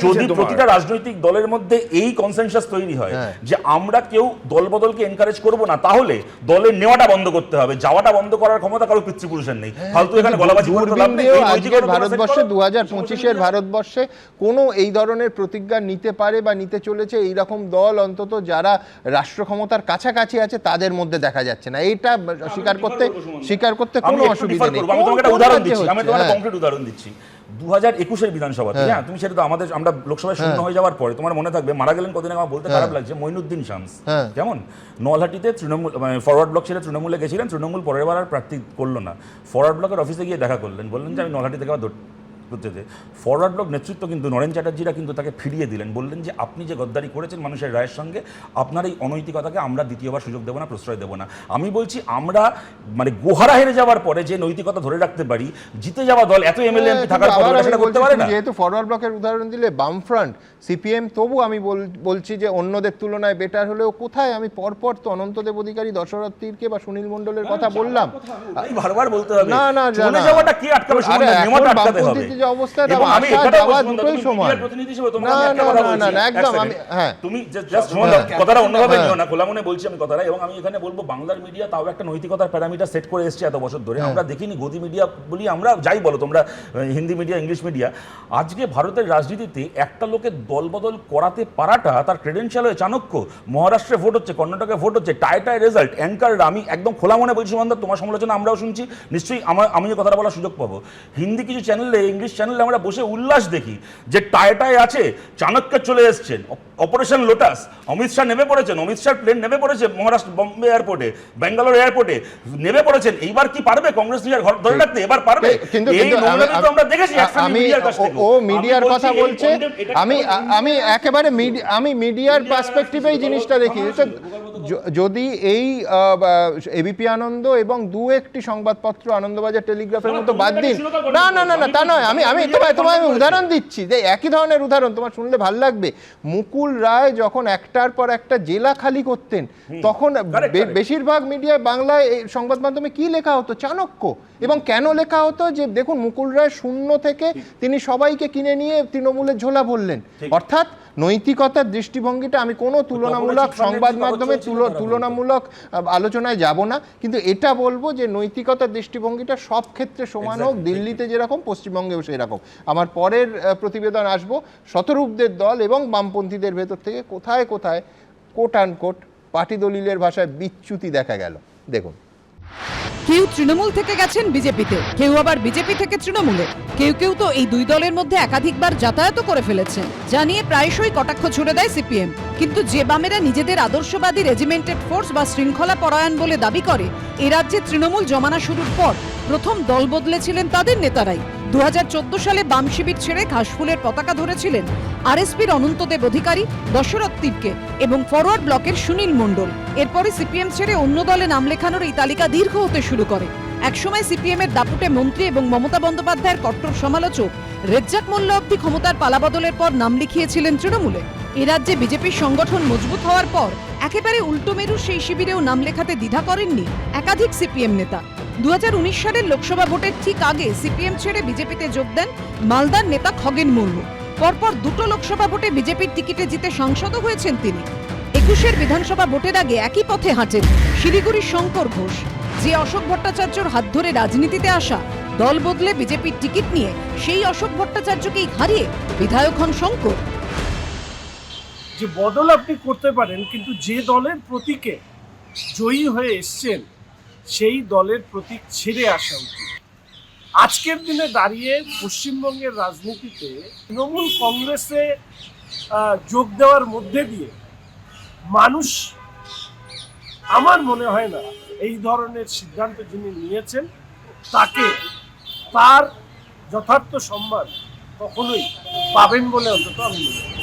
যদি প্রতিটা রাজনৈতিক দলের মধ্যে এই কনসেনসাস তৈরি হয় যে আমরা কেউ দলবদলকে এনকারেজ করব না, তাহলে দলের নেওয়াটা বন্ধ করতে হবে, যাওয়াটা বন্ধ করার ক্ষমতা কারো পিতৃপুরুষের নেই। ফালতু এখানে গলাবাজি করতে লাভ নেই। আজকের ভারতবর্ষে 2025-এর ভারতবর্ষে কোনো এই ধরনের প্রতিজ্ঞা নিতে পারে বা নিতে চলেছে এইরকম দল অন্তত যারা রাষ্ট্র ক্ষমতার কাছাকাছি আছে তাদের মধ্যে দেখা যাচ্ছে না। এইটা স্বীকার করতে কোনো অসুবিধা নেই। আমি তোমাকে একটা উদাহরণ দিচ্ছি, আমি তোমাকে কংক্রিট উদাহরণ দিচ্ছি। 2021-এর বিধানসভাতে, হ্যাঁ তুমি সেটা তো আমরা লোকসভায় শূন্য হয়ে যাওয়ার পরে তোমার মনে থাকবে, মারা গেলেন কদিন, আমার বলতে খারাপ লাগছে, মঈনুদ্দিন শামস, যেমন নলহাটিতে তৃণমূল ফরওয়ার্ড ব্লক ছেড়ে তৃণমূলে গেছিলেন, তৃণমূল পরের বার আর প্রার্থী করলো না, ফরওয়ার্ড ব্লকের অফিসে গিয়ে দেখা করলেন, বললেন যে আমি নলহাটি থেকে আবার ফরওয়ার্ড ব্লক নেতৃত্ব কিন্তু নরেন চ্যাটার্জিরা কিন্তু তাকে ফিরিয়ে দিলেন, বললেন যে আপনি যে গদ্দারি করেছেন মানুষের রায়ের সঙ্গে, আপনার এই অনৈতিকতাকে আমরা দ্বিতীয়বার সুযোগ দেবো না, প্রশ্রয় দেবো না। আমি বলছি আমরা মানে গোহারা হেরে যাওয়ার পরে যে নৈতিকতা ধরে রাখতে পারি, জিতে যাওয়া দল এত এমএলএ এমপি থাকার পরে সেটা করতে পারে না। যেহেতু ফরওয়ার্ড ব্লকের উদাহরণ দিলে, বামফ্রন্ট সিপিএম তবু আমি বলছি যে অন্যদের তুলনায় বেটার হলেও কোথায়, আমি পরপর তো অনন্তদেব অধিকারী, দশরথ তির্কে বা সুনীল মণ্ডলের কথা বললাম, বারবার বলতে হবে না চলে যাওয়াটা কি আটকাবে? যে অবস্থা, এবং আমি আসা এটাও যাওয়া বলছি, দুটোই তুমি সমান। মিডিয়ার প্রতিনিধি হিসেবে তোমাকে না আমি একটা না কথা না বলছি, না না, এক একদম second। আমি হ্যাঁ তুমি জাস্ট কথাটা অন্যভাবে নিও না, খোলা মনে বলছি আমি কথাটা। এবং আমি এখানে বলবো বাংলার মিডিয়া তাও একটা নৈতিকতার প্যারামিটার সেট করে এসছে এত বছর ধরে। আমরা দেখিনি গদি মিডিয়া বলি, আমরা যাই বলো তোমরা, হিন্দি মিডিয়া, ইংলিশ মিডিয়া, আজকে ভারতের রাজনীতিতে একটা লোকের দলবদল করাতে পারাটা তার ক্রেডেন্সিয়াল হয়ে চাণক্য। মহারাষ্ট্রে ভোট হচ্ছে, কর্ণাটকে ভোট হচ্ছে, টায় রেজাল্ট, অ্যাঙ্কাররা, আমি একদম খোলা মনে বলছি সুমনদা, তোমার সমালোচনা আমরাও শুনছি, নিশ্চয়ই আমি যে কথাটা বলার সুযোগ পাবো। হিন্দি কিছু চ্যানেলে, ইংলিশ চ্যানেলে আমরা বসে উল্লাস দেখি যে টায় আছে, চাণক্য চলে এসছেন, অপারেশন লোটাস, অমিত শাহ নেমে পড়েছেন, অমিত শাহ প্লেন নেমে পড়েছে মহারাষ্ট্র বম্বে এয়ারপোর্টে, ব্যাঙ্গালোর এয়ারপোর্টে নেমে পড়েছেন। এইবার কি পারবে কংগ্রেস নিজের ঘর ধরে রাখতে? এবার পারবে? কিন্তু এই নোংরামি তো আমরা দেখেছি ও মিডিয়ার কথা বলছে, আমি একেবারে আমি মিডিয়ার পার্সপেক্টিভেই জিনিসটা দেখি। যদি এই এবিপি আনন্দ এবং দু একটি সংবাদপত্র, আনন্দবাজার, টেলিগ্রাফের মতো বাদ দিন, না না না না তা নয়, আমি তোমায় উদাহরণ দিচ্ছি যে একই ধরনের উদাহরণ তোমার শুনলে ভালো লাগবে। মুকুল রায় যখন একটার পর একটা জেলা খালি করতেন, তখন বেশিরভাগ মিডিয়ায় বাংলায় সংবাদ মাধ্যমে কি লেখা হতো? চাণক্য। এবং কেন লেখা হতো? যে দেখুন মুকুল রায় শূন্য থেকে তিনি সবাইকে কিনে নিয়ে তৃণমূলের ঝোলা ভরলেন। অর্থাৎ নৈতিকতার দৃষ্টিভঙ্গিটা, আমি কোনো তুলনামূলক সংবাদ মাধ্যমে তুলনামূলক আলোচনায় যাব না, কিন্তু এটা বলবো যে নৈতিকতার দৃষ্টিভঙ্গিটা সব ক্ষেত্রে সমান হোক, দিল্লিতে যেরকম পশ্চিমবঙ্গেও সেরকম। আমার পরের প্রতিবেদন আসবো শতরূপদের দল এবং বামপন্থীদের ভেতর থেকে কোথায় কোথায় কোট অ্যান্ড কোট পার্টি দলিলের ভাষায় বিচ্যুতি দেখা গেল, দেখুন। কেউ তৃণমূল থেকে গেছেন বিজেপিতে, কেউ আবার বিজেপি থেকে তৃণমূলে, কেউ তো এই দুই দলের মধ্যে একাধিকবার যাতায়াত করে ফেলেছেন, যা নিয়ে প্রায়শই কটাক্ষ ছুড়ে দেয় সিপিএম। কিন্তু যে বামেরা নিজেদের আদর্শবাদী রেজিমেন্টেড ফোর্স বা শৃঙ্খলা পরায়ণ বলে দাবি করে, এ রাজ্যে তৃণমূল জমানা শুরুর পর প্রথম দল বদলেছিলেন তাদের নেতারাই। 2014 সালে বাম শিবির ছেড়ে ঘাসফুলের পতাকা ধরেছিলেন আরএসপির অনন্তদেব অধিকারী, দশরথ তির্কে এবং ফরওয়ার্ড ব্লকের সুনীল মণ্ডল। এরপরে সিপিএম ছেড়ে অন্য দলে নাম লেখানোর এই তালিকা দীর্ঘ হতে শুরু করে। একসময় সিপিএম এর দাপুটে মন্ত্রী এবং মমতা বন্দ্যোপাধ্যায়ের কট্টর সমালোচক রেজ্জাক মোল্লা অব্দি ক্ষমতার পালাবদলের পর নাম লিখিয়েছিলেন তৃণমূলে। এ রাজ্যে বিজেপির সংগঠন মজবুত হওয়ার পর একেবারে উল্টো মেরু সেই শিবিরেও নাম লেখাতে দ্বিধা করেননি একাধিক সিপিএম নেতা। 2019 সালের লোকসভা ভোটের ঠিক আগে সিপিএম ছেড়ে বিজেপিতে যোগ দেন মালদার নেতা খগেন মুর্মু। পরপর দুটো লোকসভা ভোটে বিজেপির টিকিটে জিতে সাংসদও হয়েছেন তিনি। 21 বিধানসভা ভোটের আগে একই পথে হাঁটেন শিলিগুড়ির শঙ্কর ঘোষ, যে অশোক ভট্টাচার্যর হাত ধরে রাজনীতিতে আসা, দল বদলে বিজেপির টিকিট নিয়ে সেই অশোক ভট্টাচার্যকেই হারিয়ে বিধায়ক হন শঙ্কর। যে বদল আপনি করতে পারেন, কিন্তু যে দলের প্রতীকে জয়ী হয়ে এসছেন সেই দলের প্রতীক ছেড়ে আসা উচিত। আজকের দিনে দাঁড়িয়ে পশ্চিমবঙ্গের রাজনীতিতে তৃণমূল কংগ্রেসে যোগ দেওয়ার মধ্যে দিয়ে মানুষ, আমার মনে হয় না এই ধরনের সিদ্ধান্ত যিনি নিয়েছেন তাকে তার যথার্থ সম্মান কখনোই পাবেন বলে অন্তত আমি মনে করি।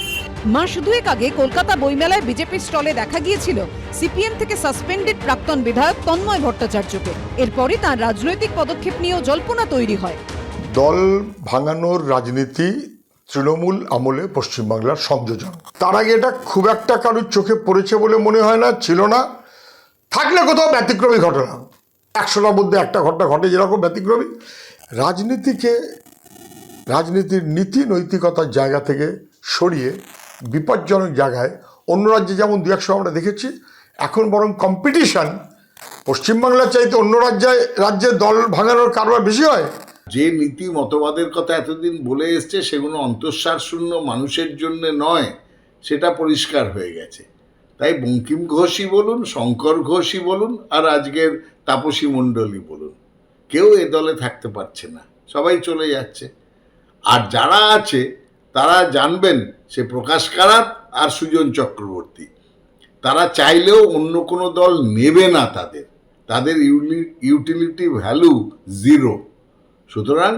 মাস দুয়েক আগে কলকাতা বইমেলায় বিজেপির স্টলে দেখা গিয়েছিল সিপিএম থেকে সাসপেন্ডেড প্রাক্তন বিধায়ক তন্ময় ভট্টাচার্যকে। এরপরই তার রাজনৈতিক পদক্ষেপ নিয়েও জল্পনা তৈরি হয়। দল ভাঙানোর রাজনীতি তৃণমূল আমলে পশ্চিমবাংলার সংযোজন। তার আগে এটা খুব একটা কারোর চোখে পড়েছে বলে মনে হয় না, ছিল না। থাকলে কোথাও ব্যতিক্রমী ঘটনা, 100টার মধ্যে একটা ঘটনা ঘটে যেরকম ব্যতিক্রমী। রাজনীতির নীতি নৈতিকতার জায়গা থেকে সরিয়ে বিপজ্জনক জায়গায়, অন্য রাজ্যে যেমন 2-1 আমরা দেখেছি, এখন বরং কম্পিটিশন পশ্চিমবাংলার চাইতে অন্য রাজ্যে দল ভাঙানোর কারবার বেশি হয়। যে নীতি মতবাদের কথা এতদিন বলে এসছে সেগুলো অন্তঃসার শূন্য মানুষের জন্য নয়, সেটা পরিষ্কার হয়ে গেছে। তাই বঙ্কিম ঘোষই বলুন, শঙ্কর ঘোষই বলুন, আর আজকের তাপসী মণ্ডলই বলুন, কেউ এ দলে থাকতে পারছে না, সবাই চলে যাচ্ছে। আর যারা আছে তারা জানবেন সে প্রকাশ কারাত আর সুজন চক্রবর্তী, তারা চাইলেও অন্য কোনো দল নেবে না, তাদের ইউটিলিটি ভ্যালু 0। সুতরাং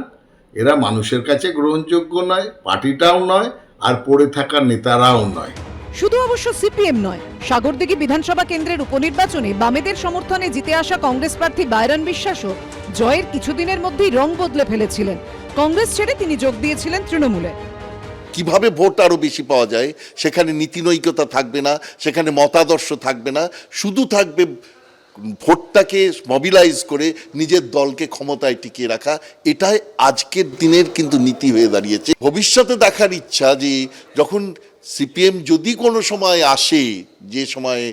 এরা মানুষের কাছে গ্রহণযোগ্য নয়, পার্টিটাও নয়, আর পড়ে থাকা নেতারাও নয়। শুধু অবশ্য সিপিএম নয়, সাগরদিঘি বিধানসভা কেন্দ্রের উপনির্বাচনে বামেদের সমর্থনে জিতে আসা কংগ্রেস প্রার্থী বাইরন বিশ্বাসও জয়ের কিছুদিনের মধ্যেই রং বদলে ফেলেছিলেন। কংগ্রেস ছেড়ে তিনি যোগ দিয়েছিলেন তৃণমূলে। কিভাবে ভোট আরো বেশি পাওয়া যায়, সেখানে নীতিনৈতিকতা থাকবে না, সেখানে মতাদর্শ থাকবে না, শুধু থাকবে ভোটটাকে মোবিলাইজ করে নিজের দলকে ক্ষমতায় টিকিয়ে রাখা, এটাই আজকের দিনের কিন্তু নীতি হয়ে দাঁড়িয়েছে। ভবিষ্যতে দেখার ইচ্ছা যে যখন সিপিএম যদি কোনো সময় আসে, যে সময়ে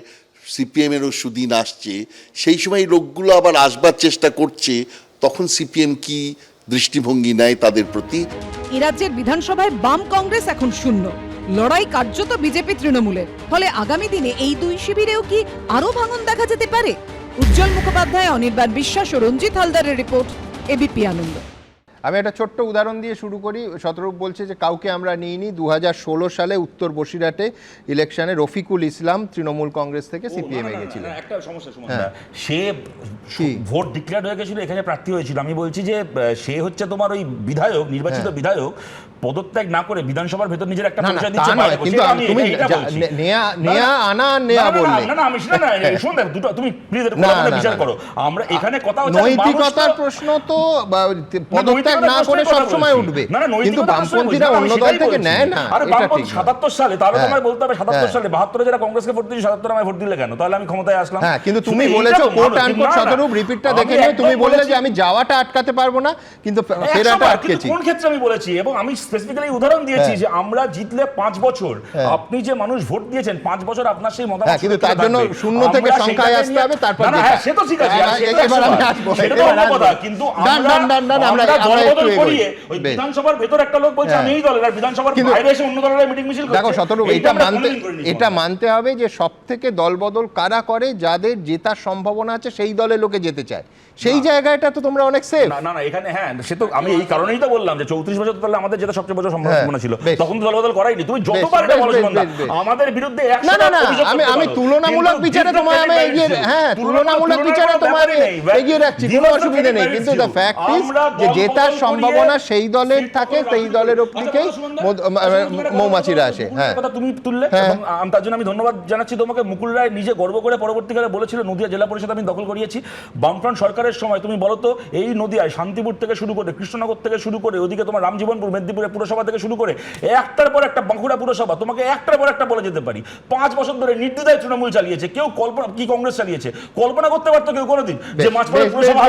সিপিএমেরও সুদিন আসছে, সেই সময় লোকগুলো আবার আসবার চেষ্টা করছে, তখন সিপিএম কি দৃষ্টিভঙ্গি নেয় তাদের প্রতি। এ রাজ্যের বিধানসভায় বাম কংগ্রেস এখন শূন্য, লড়াই কার্যত বিজেপি তৃণমূলের। ফলে আগামী দিনে এই দুই শিবিরেও কি আরো ভাঙন দেখা যেতে পারে? উজ্জ্বল মুখোপাধ্যায়, অনির্বাণ বিশ্বাস ও রঞ্জিত হালদারের রিপোর্ট, এবিপি আনন্দ। আমি একটা ছোট্ট উদাহরণ দিয়ে শুরু করি। শতরূপ বলছে যে কাউকে আমরা নিইনি। 2016 সালে উত্তর বসিরহাটে ইলেকশনে রফিকুল ইসলাম তৃণমূল কংগ্রেস থেকে সিপিএমে গেছিলেন। একটা সমস্যা সে ভোট ডিক্লেয়ার হয়ে গেছিল, এখানে প্রার্থী হয়েছিল। আমি বলছি যে সে হচ্ছে তোমার ওই বিধায়ক, নির্বাচিত বিধায়ক, পদত্যাগ না করে বিধানসভার ভেতর নিজের একটা পরিচয় দিচ্ছে। কিন্তু তুমি নেয়া আনা নেয়া বললে না, আমি সেটা না, শুন দেখ দুটো তুমি প্লিজ বিচার করো। আমরা এখানে কথা হচ্ছে নৈতিকতার প্রশ্ন, তো পদত্যাগ না করে সব সময় উঠবে, কিন্তু বামপন্থীরা অন্য দল থেকে নেয় না। আরে বামপন্থী 77 সালে, তাহলে তোমায় বলতে হবে 77 সালে 72 যারা কংগ্রেসকে ভোট দিয়েছে, 77 আমায় ভোট দিলে কেন? তাহলে আমি ক্ষমতায় আসলাম। হ্যাঁ, কিন্তু তুমি বলেছো কোট আনকোট, শতরূপ রিপিটটা দেখে নিয়ে তুমি বললে যে আমি যাওয়াটা আটকাতে পারবো না, কিন্তু ফেরাটা আটকেছি। কোন ক্ষেত্রে আমি বলেছি? এবং আমি স্পেসিফিক্যালি উদাহরণ দিয়েছি যে আমরা জিতলে 5 বছর, আপনি যে মানুষ ভোট দিয়েছেন 5 বছর আপনার সেই মতামত, কিন্তু তার জন্য শূন্য থেকে সংখ্যায় আসতে হবে, তারপর হ্যাঁ সে তো ঠিক আছে, এবার আমি আসবো, সেটা তো অন্য কথা। কিন্তু আমরা দলবদল করিয়ে ওই বিধানসভার ভেতর একটা লোক বলছে আমি এই দলের, আর বিধানসভার বাইরে এসে অন্য দলের মিটিং মিছিল করছে। দেখো শতরূপ, এটা মানতে হবে যে সব থেকে দলবদল কারা করে, যাদের জেতার সম্ভাবনা আছে সেই দলে লোকে যেতে চায়, সেই জায়গাটা তো তোমরা অনেক সেফ। না এখানে হ্যাঁ, সে তো আমি এই কারণেই তো বললাম যে 34 বছর তাহলে আমাদের যেটা সবচেয়ে বড় সম্ভাবনা ছিল, তখন তো দলবদল করাইনি। তুমি যতবার এটা বলো আমাদের বিরুদ্ধে 100 অভিযোগ করতে পারো, আমি তুলনামূলক বিচারে তোমায় আমি এগিয়ে, হ্যাঁ তুলনামূলক বিচারে তোমায় এগিয়ে রাখছি, কোনো অসুবিধা নেই। কিন্তু দ্য ফ্যাক্ট ইজ যে জেতার সম্ভাবনা সেই দলের থাকে, সেই দলের দিকেই মৌমাছিরা আসে। হ্যাঁ, কথা তুমি তুললে, তার জন্য আমি ধন্যবাদ জানাচ্ছি তোমাকে। মুকুল রায় নিজে গর্ব করে পরবর্তীকালে বলেছিল নদিয়া জেলা পরিষদ আমি দখল করিয়েছি। বামফ্রন্ট সরকারের সময় তুমি বলো তো, এই নদিয়ায় শান্তিপুর থেকে শুরু করে, কৃষ্ণনগর থেকে শুরু করে, ওদিকে তোমার রামজীবনপুর, মেদিনীপুরের পুরসভা থেকে শুরু করে, একটার পর একটা বাঁকুড়া পুরসভা, তোমাকে একটার পর একটা বলে যেতে পারি 5 বছর ধরে নির্দ্বিধায় তৃণমূল চালিয়েছে। কেউ কল্পনা, কি কংগ্রেস চালিয়েছে, কল্পনা করতে পারতো কেউ কোনোদিন যে মাঝপথে পুরসভা?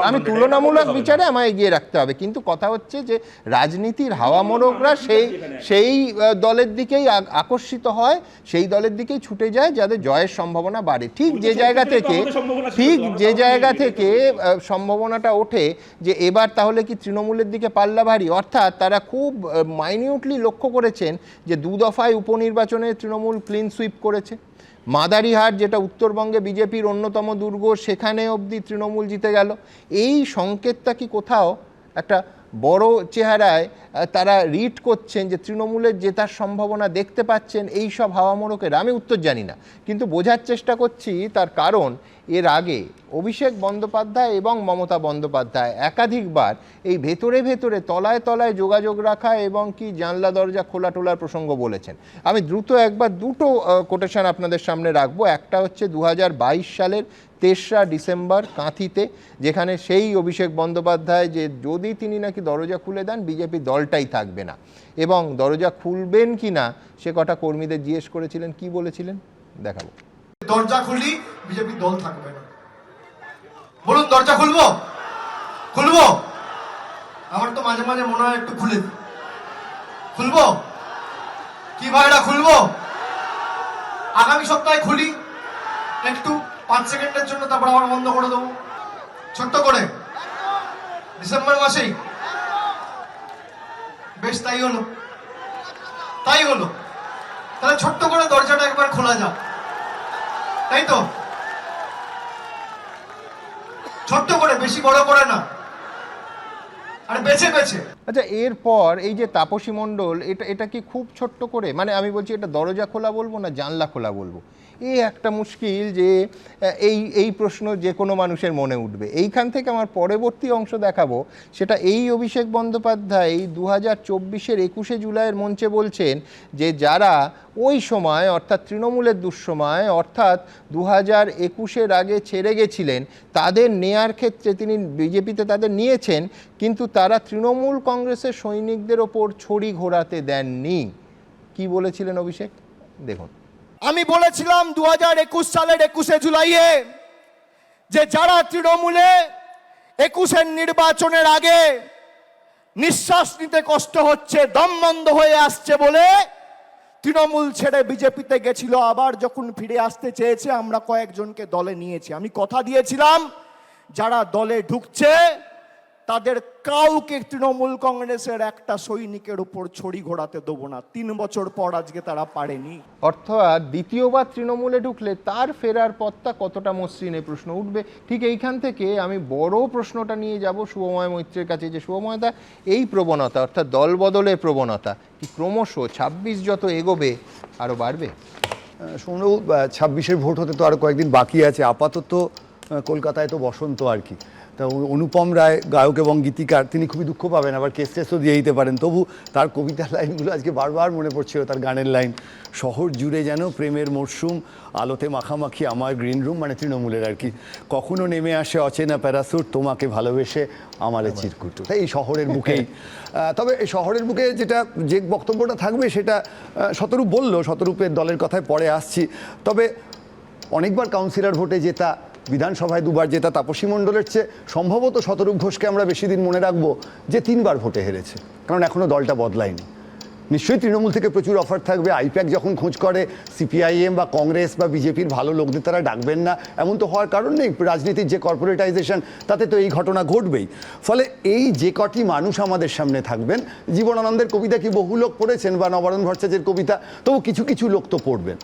আমি তুলনামূলক বিচারে আমায় এগিয়ে রাখতে হবে, কিন্তু কথা হচ্ছে যে রাজনীতির হাওয়া মোড়করা সেই দলের দিকেই আকর্ষিত হয়, সেই দলের দিকেই ছুটে যায় যাদের জয়ের সম্ভাবনা বাড়ে। ঠিক যে জায়গা থেকে সম্ভাবনাটা ওঠে যে এবার তাহলে কি তৃণমূলের দিকে পাল্লা ভারী, অর্থাৎ তারা খুব মাইনিউটলি লক্ষ্য করেছেন যে 2 দফায় উপনির্বাচনে তৃণমূল ক্লিন সুইপ করেছে। মাদারিহাট, যেটা উত্তরবঙ্গে বিজেপির অন্যতম দুর্গ, সেখানে অবধি তৃণমূল জিতে গেল। এই সংকেতটা কি কোথাও একটা বড় চেহারায় তারা রিড করছেন যে তৃণমূলের জেতার সম্ভাবনা দেখতে পাচ্ছেন এই সব হাওয়া মোড়কের? আমি উত্তর জানি না, কিন্তু বোঝার চেষ্টা করছি। তার কারণ এর আগে অভিষেক বন্দ্যোপাধ্যায় এবং মমতা বন্দ্যোপাধ্যায় একাধিকবার এই ভেতরে তলায় তলায় যোগাযোগ রাখা এবং কি জানলা দরজা খোলা টোলার প্রসঙ্গ বলেছেন। আমি দ্রুত একবার দুটো কোটেশন আপনাদের সামনে রাখবো। একটা হচ্ছে 2022 সালের 3রা ডিসেম্বর কাঁথিতে, যেখানে সেই অভিষেক বন্দ্যোপাধ্যায় যে যদি তিনি নাকি দরজা খুলে দেন বিজেপি দলটাই থাকবে না, এবং দরজা খুলবেন কি না সে কথা কর্মীদের জিজ্ঞেস করেছিলেন। কি বলেছিলেন দেখাবো। দরজা খুললি বিজেপি দল থাকবে না। বলুন দরজা খুলবো? আমার তো মাঝে মাঝে মনে হয় একটু খুলবো কি ভাইরা, খুলবো আগামী সপ্তাহে খুলি একটু 5 সেকেন্ডের জন্য, তারপর আবার বন্ধ করে দেবো ছোট্ট করে ডিসেম্বর মাসেই। বেশ, তাই হলো তাহলে ছোট্ট করে দরজাটা একবার খোলা যাক, তাই তো? ছোট্ট করে, বেশি বড় করে না, আর বেছে। আচ্ছা, এরপর এই যে তাপসী মণ্ডল, এটা কি খুব ছোট্ট করে, মানে আমি বলছি এটা দরজা খোলা বলবো না জানলা খোলা বলবো, এই একটা মুশকিল যে এই প্রশ্ন যে কোনো মানুষের মনে উঠবে। এইখান থেকে আমার পরবর্তী অংশ দেখাবো, সেটা এই অভিষেক বন্দ্যোপাধ্যায় 2024-এর 21শে জুলাইয়ের মঞ্চে বলছেন যে যারা ওই সময় অর্থাৎ তৃণমূলের দুঃসময় অর্থাৎ 2021-এর আগে ছেড়ে গেছিলেন, তাদের নেয়ার ক্ষেত্রে তিনি বিজেপিতে তাদের নিয়েছেন, কিন্তু তারা তৃণমূল কংগ্রেসের সৈনিকদের ওপর ছড়ি ঘোরাতে দেননি। কি বলেছিলেন অভিষেক? দেখুন। আমি বলেছিলাম 2021 সালের 21শে জুলাইয়ে যে যারা তৃণমূলে 21-এর নির্বাচনের আগে নিঃশ্বাস নিতে কষ্ট হচ্ছে, দম বন্ধ হয়ে আসছে বলে তৃণমূল ছেড়ে বিজেপিতে গেছিল, আবার যখন ফিরে আসতে চেয়েছে আমরা কয়েকজনকে দলে নিয়েছি। আমি কথা দিয়েছিলাম যারা দলে ঢুকছে তাদের কাউকে তৃণমূল কংগ্রেসের একটা সৈনিকের উপর ছড়ি ঘোরাতে দেবো না। 3 বছর পর আজকে তারা পারেনি। অর্থাৎ দ্বিতীয়বার তৃণমূলে ঢুকলে তার ফেরার পথটা কতটা মসৃণ, এই প্রশ্ন উঠবে। ঠিক এইখান থেকে আমি বড় প্রশ্নটা নিয়ে যাব শুভময় মৈত্রের কাছে, যে শুভময়দা, এই প্রবণতা অর্থাৎ দল বদলের প্রবণতা কি ক্রমশ 26 যত এগোবে আরও বাড়বে? শুনলেও 26-এর ভোট হতে তো আরও কয়েকদিন বাকি আছে। আপাতত কলকাতায় তো বসন্ত আর কি। তা অনুপম রায় গায়ক এবং গীতিকার, তিনি খুবই দুঃখ পাবেন, আবার কেস টেসও দিয়ে দিতে পারেন, তবু তার কবিতার লাইনগুলো আজকে বারবার মনে পড়ছিল। তার গানের লাইন, শহর জুড়ে যেন প্রেমের মরশুম, আলোতে মাখামাখি আমার গ্রিন রুম, মানে তৃণমূলের আর কি। কখনো নেমে আসে অচেনা প্যারাসুট, তোমাকে ভালোবেসে আমারে চিরকুটু। এই শহরের বুকেই। তবে এই শহরের বুকে যে বক্তব্যটা থাকবে সেটা শতরূপ বলল, শতরূপের দলের কথায় পরে আসছি। তবে অনেকবার কাউন্সিলর ভোটে জেতা, বিধানসভায় 2বার জেতা তাপসী মণ্ডলের চেয়ে সম্ভবত শতরূপ ঘোষকে আমরা বেশি দিন মনে রাখবো যে 3বার ভোটে হেরেছে, কারণ এখনও দলটা বদলায়নি। নিশ্চয়ই তৃণমূল থেকে প্রচুর অফার থাকবে। আইপ্যাক যখন খোঁজ করে সিপিআইএম বা কংগ্রেস বা বিজেপির ভালো লোকদের তারা ডাকবেন না, এমন তো হওয়ার কারণ নেই। রাজনীতির যে কর্পোরেটাইজেশন, তাতে তো এই ঘটনা ঘটবেই। ফলে এই যে কটি মানুষ আমাদের সামনে থাকবেন, জীবনানন্দের কবিতা কি বহু লোক পড়েছেন, বা নবারুণ ভট্টাচার্যের কবিতা, তবু কিছু কিছু লোক তো পড়বেন।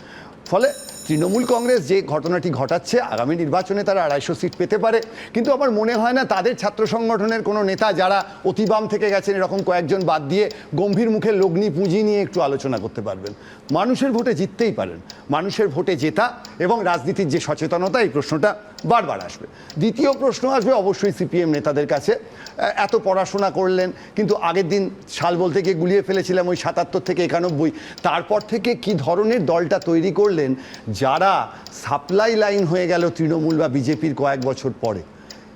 ফলে তৃণমূল কংগ্রেস যে ঘটনাটি ঘটাচ্ছে, আগামী নির্বাচনে তারা 250 সিট পেতে পারে, কিন্তু আমার মনে হয় না তাদের ছাত্র সংগঠনের কোনো নেতা যারা অতিবাম থেকে গেছেন এরকম কয়েকজন বাদ দিয়ে গম্ভীর মুখে লগ্নি পুঁজি নিয়ে একটু আলোচনা করতে পারবেন। মানুষের ভোটে জিততেই পারেন, মানুষের ভোটে জেতা এবং রাজনীতির যে সচেতনতা, এই প্রশ্নটা বারবার আসবে। দ্বিতীয় প্রশ্ন আসবে অবশ্যই সিপিএম নেতাদের কাছে। এত পড়াশোনা করলেন, কিন্তু আগের দিন সাল বলতে গিয়ে গুলিয়ে ফেলেছিলাম ওই 77 থেকে 91, তারপর থেকে কি ধরনের দলটা তৈরি করলেন যারা সাপ্লাই লাইন হয়ে গেল তৃণমূল বা বিজেপির কয়েক বছর পরে।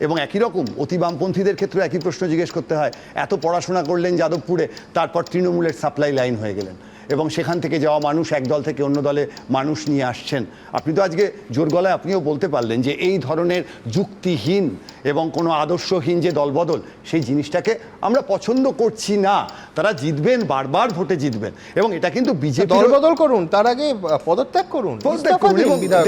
এবং একই রকম অতি বামপন্থীদের ক্ষেত্রে একই প্রশ্ন জিজ্ঞেস করতে হয়, এত পড়াশোনা করলেন যাদবপুরে, তারপর তৃণমূলের সাপ্লাই লাইন হয়ে গেলেন এবং সেখান থেকে যাওয়া মানুষ এক দল থেকে অন্য দলে মানুষ নিয়ে আসছেন। আপনি তো আজকে জোর গলায় আপনিও বলতে পারলেন যে এই ধরনের যুক্তিহীন এবং কোনো আদর্শহীন যে দলবদল, সেই জিনিসটাকে আমরা পছন্দ করছি না। তারা জিতবেন, বারবার ভোটে জিতবেন, এবং এটা কিন্তু বিজেপি দলবদল করুন, তার আগে পদত্যাগ করুন।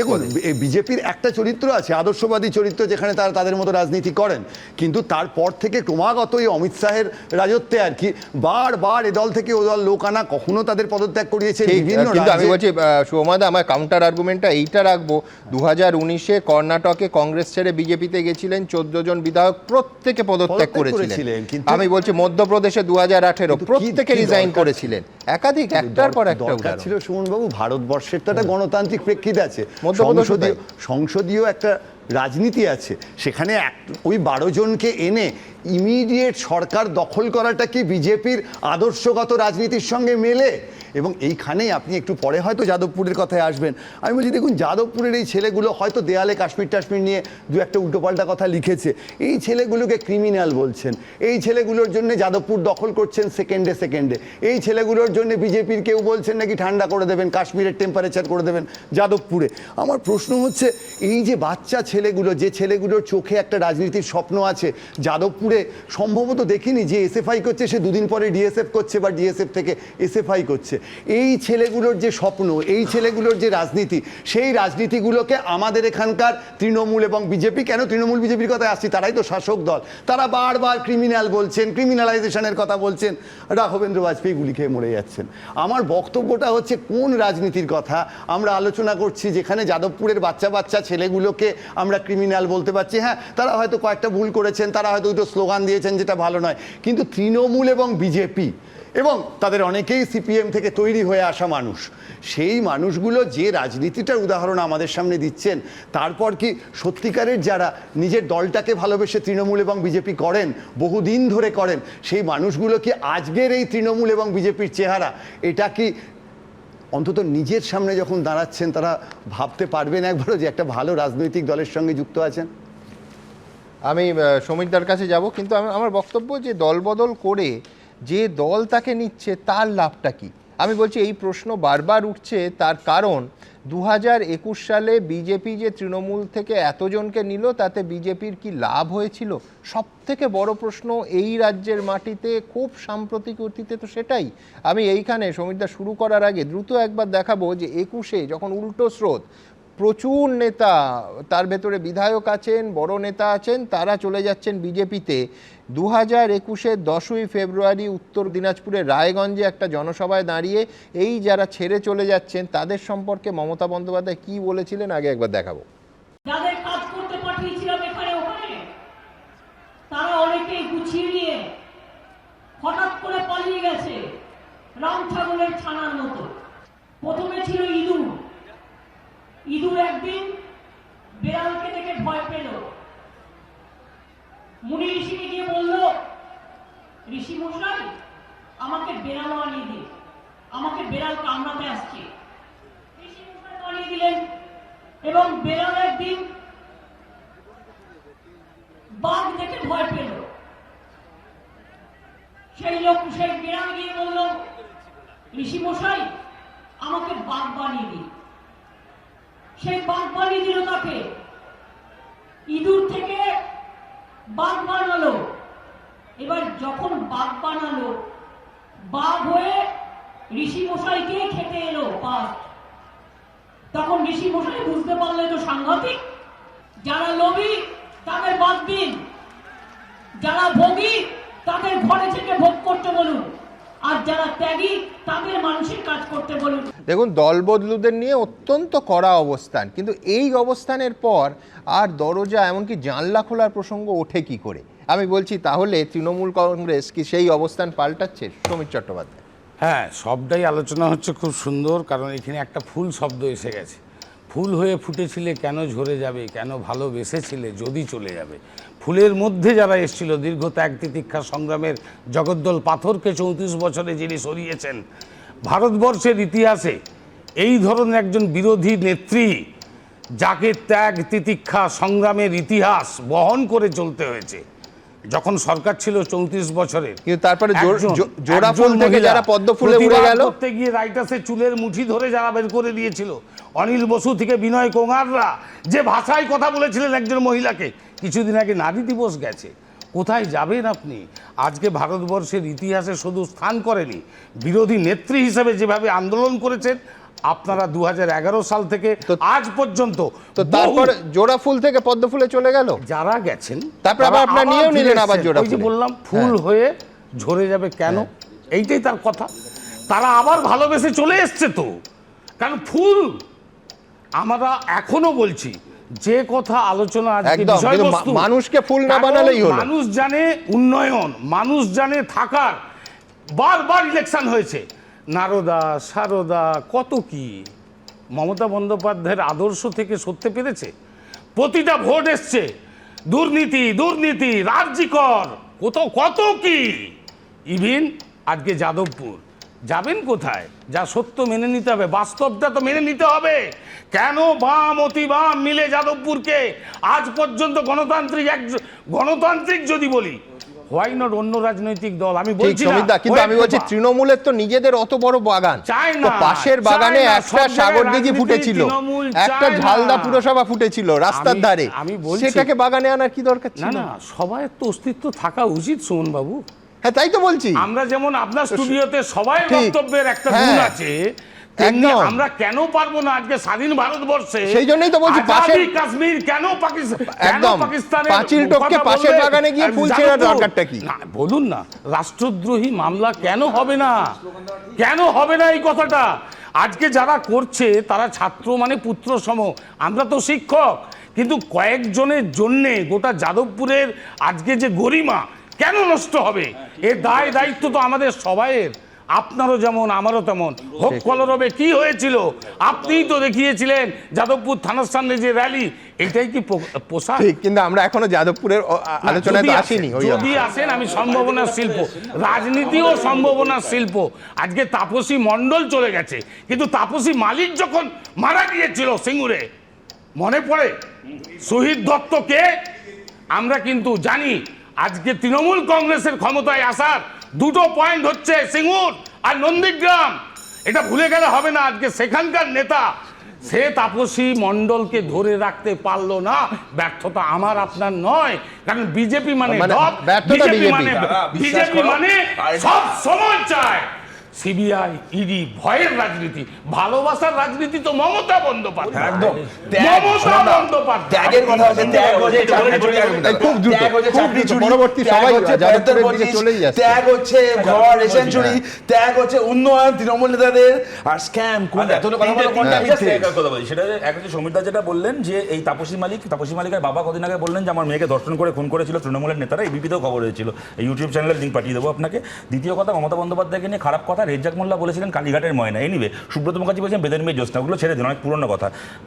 দেখুন, বিজেপির একটা চরিত্র আছে, আদর্শবাদী চরিত্র, যেখানে তারা তাদের মতো রাজনীতি করেন, কিন্তু তারপর থেকে ক্রমাগত এই অমিত শাহের রাজত্বে আর কি বারবার এ দল থেকে ও দল লোক আনা, কখনো তাদের পদত্যাগ করিয়েছে বিভিন্ন। কিন্তু আমি বলছি শুভময়দা, আমার কাউন্টার আর্গুমেন্টটা এইটা রাখবো, 2019-এ কর্ণাটকে কংগ্রেস ছেড়ে বিজেপিতে গেছিলেন 14 জন বিধায়ক, প্রত্যেকে পদত্যাগ করেছিলেন। আমি বলছি মধ্যপ্রদেশে 2018 প্রত্যেকে রিজাইন করেছিলেন। একাধিক, একটার পর একটা দরকার ছিল সুমনবাবু। ভারতবর্ষের তো একটা গণতান্ত্রিক প্রেক্ষিত আছে, সংসদীয় একটা রাজনীতি আছে, সেখানে ওই 12 জনকে এনে ইমিডিয়েট সরকার দখল করাটা কি বিজেপির আদর্শগত রাজনীতির সঙ্গে মেলে? এবং এইখানেই আপনি একটু পরে হয়তো যাদবপুরের কথায় আসবেন। আমি বলছি, দেখুন, যাদবপুরের এই ছেলেগুলো হয়তো দেয়ালে কাশ্মীর টাশ্মীর নিয়ে দু একটা উল্টোপাল্টা কথা লিখেছে, এই ছেলেগুলোকে ক্রিমিনাল বলছেন, এই ছেলেগুলোর জন্য যাদবপুর দখল করছেন সেকেন্ডে সেকেন্ডে, এই ছেলেগুলোর জন্য বিজেপির কেউ বলছেন নাকি ঠান্ডা করে দেবেন, কাশ্মীরের টেম্পারেচার করে দেবেন যাদবপুরে। আমার প্রশ্ন হচ্ছে, এই যে বাচ্চা ছেলেগুলো, যে ছেলেগুলোর চোখে একটা রাজনীতির স্বপ্ন আছে, যাদবপুরে সম্ভবত দেখিনি যে এসএফআই করছে সে 2 দিন পরে ডিএসএফ করছে বা ডিএসএফ থেকে এসএফআই করছে। এই ছেলেগুলোর যে স্বপ্ন, এই ছেলেগুলোর যে রাজনীতি, সেই রাজনীতিগুলোকে আমাদের এখানকার তৃণমূল এবং বিজেপি, কেন তৃণমূল বিজেপির কথায় আসছি, তারাই তো শাসক দল, তারা বারবার ক্রিমিনাল বলছেন, ক্রিমিনালাইজেশনের কথা বলছেন, রাঘবেন্দ্র বাজপেয়ী গুলি খেয়ে মরে যাচ্ছেন। আমার বক্তব্যটা হচ্ছে, কোন রাজনীতির কথা আমরা আলোচনা করছি যেখানে যাদবপুরের বাচ্চা বাচ্চা ছেলেগুলোকে আমরা ক্রিমিনাল বলতে পারছি? হ্যাঁ, তারা হয়তো কয়েকটা ভুল করেছেন, তারা হয়তো দুটো স্লোগান দিয়েছেন যেটা ভালো নয়, কিন্তু তৃণমূল এবং বিজেপি এবং তাদের অনেকেই সিপিএম থেকে তৈরি হয়ে আসা মানুষ, সেই মানুষগুলো যে রাজনীতিটার উদাহরণ আমাদের সামনে দিচ্ছেন, তারপর কি সত্যিকারের যারা নিজের দলটাকে ভালোবেসে তৃণমূল এবং বিজেপি করেন, বহুদিন ধরে করেন, সেই মানুষগুলো কি আজকের এই তৃণমূল এবং বিজেপির চেহারা, এটা কি অন্তত নিজের সামনে যখন দাঁড়াচ্ছেন তারা ভাবতে পারবেন একবারও যে একটা ভালো রাজনৈতিক দলের সঙ্গে যুক্ত আছেন? আমি সমীরদার কাছে যাব, কিন্তু আমার বক্তব্য যে দলবদল করে যে দল তাকে নিচ্ছে তার লাভটা কি? আমি বলছি এই প্রশ্ন বারবার উঠছে, তার কারণ 2021 সালে বিজেপি যে তৃণমূল থেকে এতজনকে নিল তাতে বিজেপির কি লাভ হয়েছিল? সব থেকে বড় প্রশ্ন এই রাজ্যের মাটিতে খুব সাম্প্রতিক অতীতে তো সেটাই। আমি এইখানে সমীরদা শুরু করার আগে দ্রুত একবার দেখাবো যে 21-এ যখন উল্টো স্রোত, প্রচুর নেতা, তার ভেতরে বিধায়ক আছেন, বড় নেতা আছেন, তারা চলে যাচ্ছেন বিজেপিতে। 2021-এর 10ই ফেব্রুয়ারি উত্তর দিনাজপুরের রায়গঞ্জে একটা জনসভায় দাঁড়িয়ে এই যারা ছেড়ে চলে যাচ্ছেন তাদের সম্পর্কে মমতা বন্দ্যোপাধ্যায় কি বলেছিলেন আগে একবার দেখাবো। যাদের কাজ করতে পাঠিয়েছিলাম এখানে ওখানে, তারা অনেকেই গুছিয়ে নিয়ে হঠাৎ করে পালিয়ে গেছে রাম ছাগলের ছানার মতো। প্রথমে ছিল ইঁদুর, ইঁদুর একদিন বেড়ালকে দেখে ভয় পেল, মুনি ঋষিকে গিয়ে বলল, ঋষি মশাই আমাকে বেড়াল বানিয়ে দিন, আমাকে বেড়াল কামড়াতে আসছে। ঋষি মশাই বানিয়ে দিলেন এবং বেড়াল একদিন বাঘ দেখে ভয় পেল, সেই বেড়াল গিয়ে বলল, ঋষি মশাই আমাকে বাঘ বানিয়ে দিন। সেই বাঘ বানিয়ে দিল তাকে, ইঁদুর থেকে বাঘ বানালো। এবার যখন বাঘ বানালো, বাঘ হয়ে ঋষি মশাইকে খেতে এলো ফার্স্ট। তখন ঋষি মশাই বুঝতে পারলে তো সাংঘাতিক। যারা লোভী তাদের বাদ দিন, যারা ভোগী তাদের ঘরে থেকে ভোগ করতে বলুন, আর যারা ত্যাগী তাদের মানুষের কাজ করতে বলুন। দেখুন, দলবদলুদের নিয়ে অত্যন্ত কড়া অবস্থান, কিন্তু এই অবস্থানের পর আর দরজা এমনকি জানলা খোলার প্রসঙ্গ ওঠে কি করে? আমি বলছি তাহলে তৃণমূল কংগ্রেস কি সেই অবস্থান পাল্টাচ্ছে? সমীর চট্টোপাধ্যায়। হ্যাঁ, সবটাই আলোচনা হচ্ছে খুব সুন্দর, কারণ এখানে একটা ফুল শব্দ এসে গেছে। ফুল হয়ে ফুটেছিলে কেন ঝরে যাবে, কেন ভালোবেসেছিলে যদি চলে যাবে। ফুলের মধ্যে যারা এসেছিল, দীর্ঘ ত্যাগ তিতিক্ষা সংগ্রামের জগদ্দল পাথরকে 34 বছরে যিনি সরিয়েছেন, ভারতবর্ষের ইতিহাসে এই ধরনের একজন বিরোধী নেত্রী যাকে ত্যাগ তিতিক্ষা সংগ্রামের ইতিহাস বহন করে চলতে হয়েছে, যখন সরকার ছিল 34 বছরের, কিন্তু তারপরে জোড়া ফুল থেকে যারা পদ্ম ফুলে উড়ে গেল, করতে গিয়ে রাইটাসের চুলের মুঠি ধরে যারা বের করে দিয়েছিল, অনিল বসু থেকে বিনয় কোঙাররা যে ভাষায় কথা বলেছিলেন একজন মহিলাকে, কিছুদিন আগে নারী দিবস গেছে। কোথায় যাবেন আপনি? আজকে ভারতবর্ষের ইতিহাসে শুধু স্থান করেনি, বিরোধী নেত্রী হিসেবে যেভাবে আন্দোলন করেছেন আপনারা 2011 সাল থেকে আজ পর্যন্ত, তো তারপর জোড়া ফুল থেকে পদ্ম ফুলে চলে গেল যারা গেছেন, তারপর আবার আপনারা নিয়েও নিলেন আবার জোড়া ফুল। বললাম ফুল হয়ে ঝরে যাবে কেন, এইটাই তার কথা। তারা আবার ভালোবেসে চলে এসছে তো, কারণ ফুল আমরা এখনো বলছি যে কথা আলোচনা আজকে বিষয়বস্তু, মানুষকে ফুল না বানালেই হলো। মানুষ জানে উন্নয়ন, মানুষ জানে থাকার। বারবার ইলেকশন হয়েছে, নারদা সারদা কত কি মমতা বন্দ্যোপাধ্যায়ের আদর্শ থেকে সরতে পেরেছে? প্রতিটা ভোট এসছে দুর্নীতি দুর্নীতি রাজ্যিকর কত কি। ইভিন আজকে যাদবপুর যাবেন কোথায়? যা সত্য মেনে নিতে হবে, বাস্তবটা তো মেনে নিতে হবে। কেন বাম অতি বাম মিলে যাদবপুরকে আজ পর্যন্ত গণতান্ত্রিক যদি বলি, হোয়াই নট অন্য রাজনৈতিক দল? আমি বলছি না, কিন্তু আমি বলছি তৃণমূলের তো নিজেদের অত বড় বাগান, পাশের বাগানে একটা সাগরদিঘি ফুটেছিল, একটা ঝালদা পুরসভা ফুটেছিল রাস্তার ধারে, সেটাকে বাগানে আনার কি দরকার ছিল? না, সবাই তো অস্তিত্ব থাকা উচিত সুমন বাবু। হ্যাঁ, তাই তো বলছি। আমরা যেমন আপনার স্টুডিওতে সবাই বক্তব্যের একটা গুণ আছে, তেমনি আমরা কেন পারবো না আজকে স্বাধীন ভারতবর্ষে? সেই জন্যই তো বলছি পাশের কাশ্মীর কেন পাকিস্তানের পাঁচিল টপকে পাশের বাগানে গিয়ে ফুল ছেঁড়ার দরকারটা কি? না বলুন না, রাষ্ট্রদ্রোহী মামলা কেন হবে না? কেন হবে না এই কথাটা? আজকে যারা করছে তারা ছাত্র মানে পুত্র সম, আমরা তো শিক্ষক, কিন্তু কয়েকজনের জন্যে গোটা যাদবপুরের আজকে যে গরিমা কেন নষ্ট হবে? এর দায়িত্ব তো আমাদের সবাইয়ের, আপনারও যেমন আমারও তেমন। হোক কলরবে কি হয়েছিল আপনিই তো দেখিয়েছিলেন, যাদবপুর থানার সামনে যে র্যালি, এটাই কি পোশাক? কিন্তু আমরা এখনো যাদবপুরের আলোচনায় তো আসিনি। যদি আসেন, আমি সম্ভাবনার শিল্প, রাজনীতিও সম্ভাবনার শিল্প। আজকে তাপসী মণ্ডল চলে গেছে, কিন্তু তাপসী মালিক যখন মারা গিয়েছিল সিঙ্গুরে, মনে পড়ে শহীদ দত্তকে? আমরা কিন্তু জানি আজকে তৃণমূল কংগ্রেসের ক্ষমতায় আসার দুটো পয়েন্ট হচ্ছে সিঙ্গুর আর নন্দীগ্রাম। এটা ভুলে গেলে হবে না। আজকে সেখানকার নেতা সে তাপসী মণ্ডলকে ধরে রাখতে পারলো না, ব্যর্থতা আমার আপনার নয়। কারণ বিজেপি মানে বিজেপি মানে সব সময় চায় সিবিআই ইডি ভয়ের রাজনীতি, ভালোবাসার রাজনীতি তো মমতা বন্দ্যোপাধ্যায়। একদম মমতা বন্দ্যোপাধ্যায় ত্যাগের কথা হচ্ছে, ত্যাগ হচ্ছে খুব দ্রুত, পরবর্তী সবাই যাদবপুরের দিকে চলেই যাচ্ছে। ত্যাগ হচ্ছে ঘর রেশন চুরি, ত্যাগ হচ্ছে উন্নয়ন তৃণমূল নেতাদের, আর স্ক্যাম কোন এত কথা বলা কোনটা মিথ্যে। কথা বলি সেটা এক হচ্ছে সমীরদা যেটা বললেন যে এই তাপসী মালিকের বাবা কদিন আগে বললেন যে আমার মেয়েকে ধর্ষণ করে খুন করেছিল তৃণমূলের নেতারা, এই বিপিতেও খবর হয়েছিল, এই ইউটিউব চ্যানেলের লিঙ্ক পাঠিয়ে দেবো আপনাকে। দ্বিতীয় কথা, মমতা বন্দ্যোপাধ্যায়কে নিয়ে খারাপ কথা রেজ্জাক মোল্লা বলেছিলেন কালীঘাটের ময়না, এনিবে সুব্রত মুখার্জি বলছেন বেদের মেয়ে জ্যোৎস্না, ওগুলো ছেড়ে দিন, অনেক পুরনো কথা।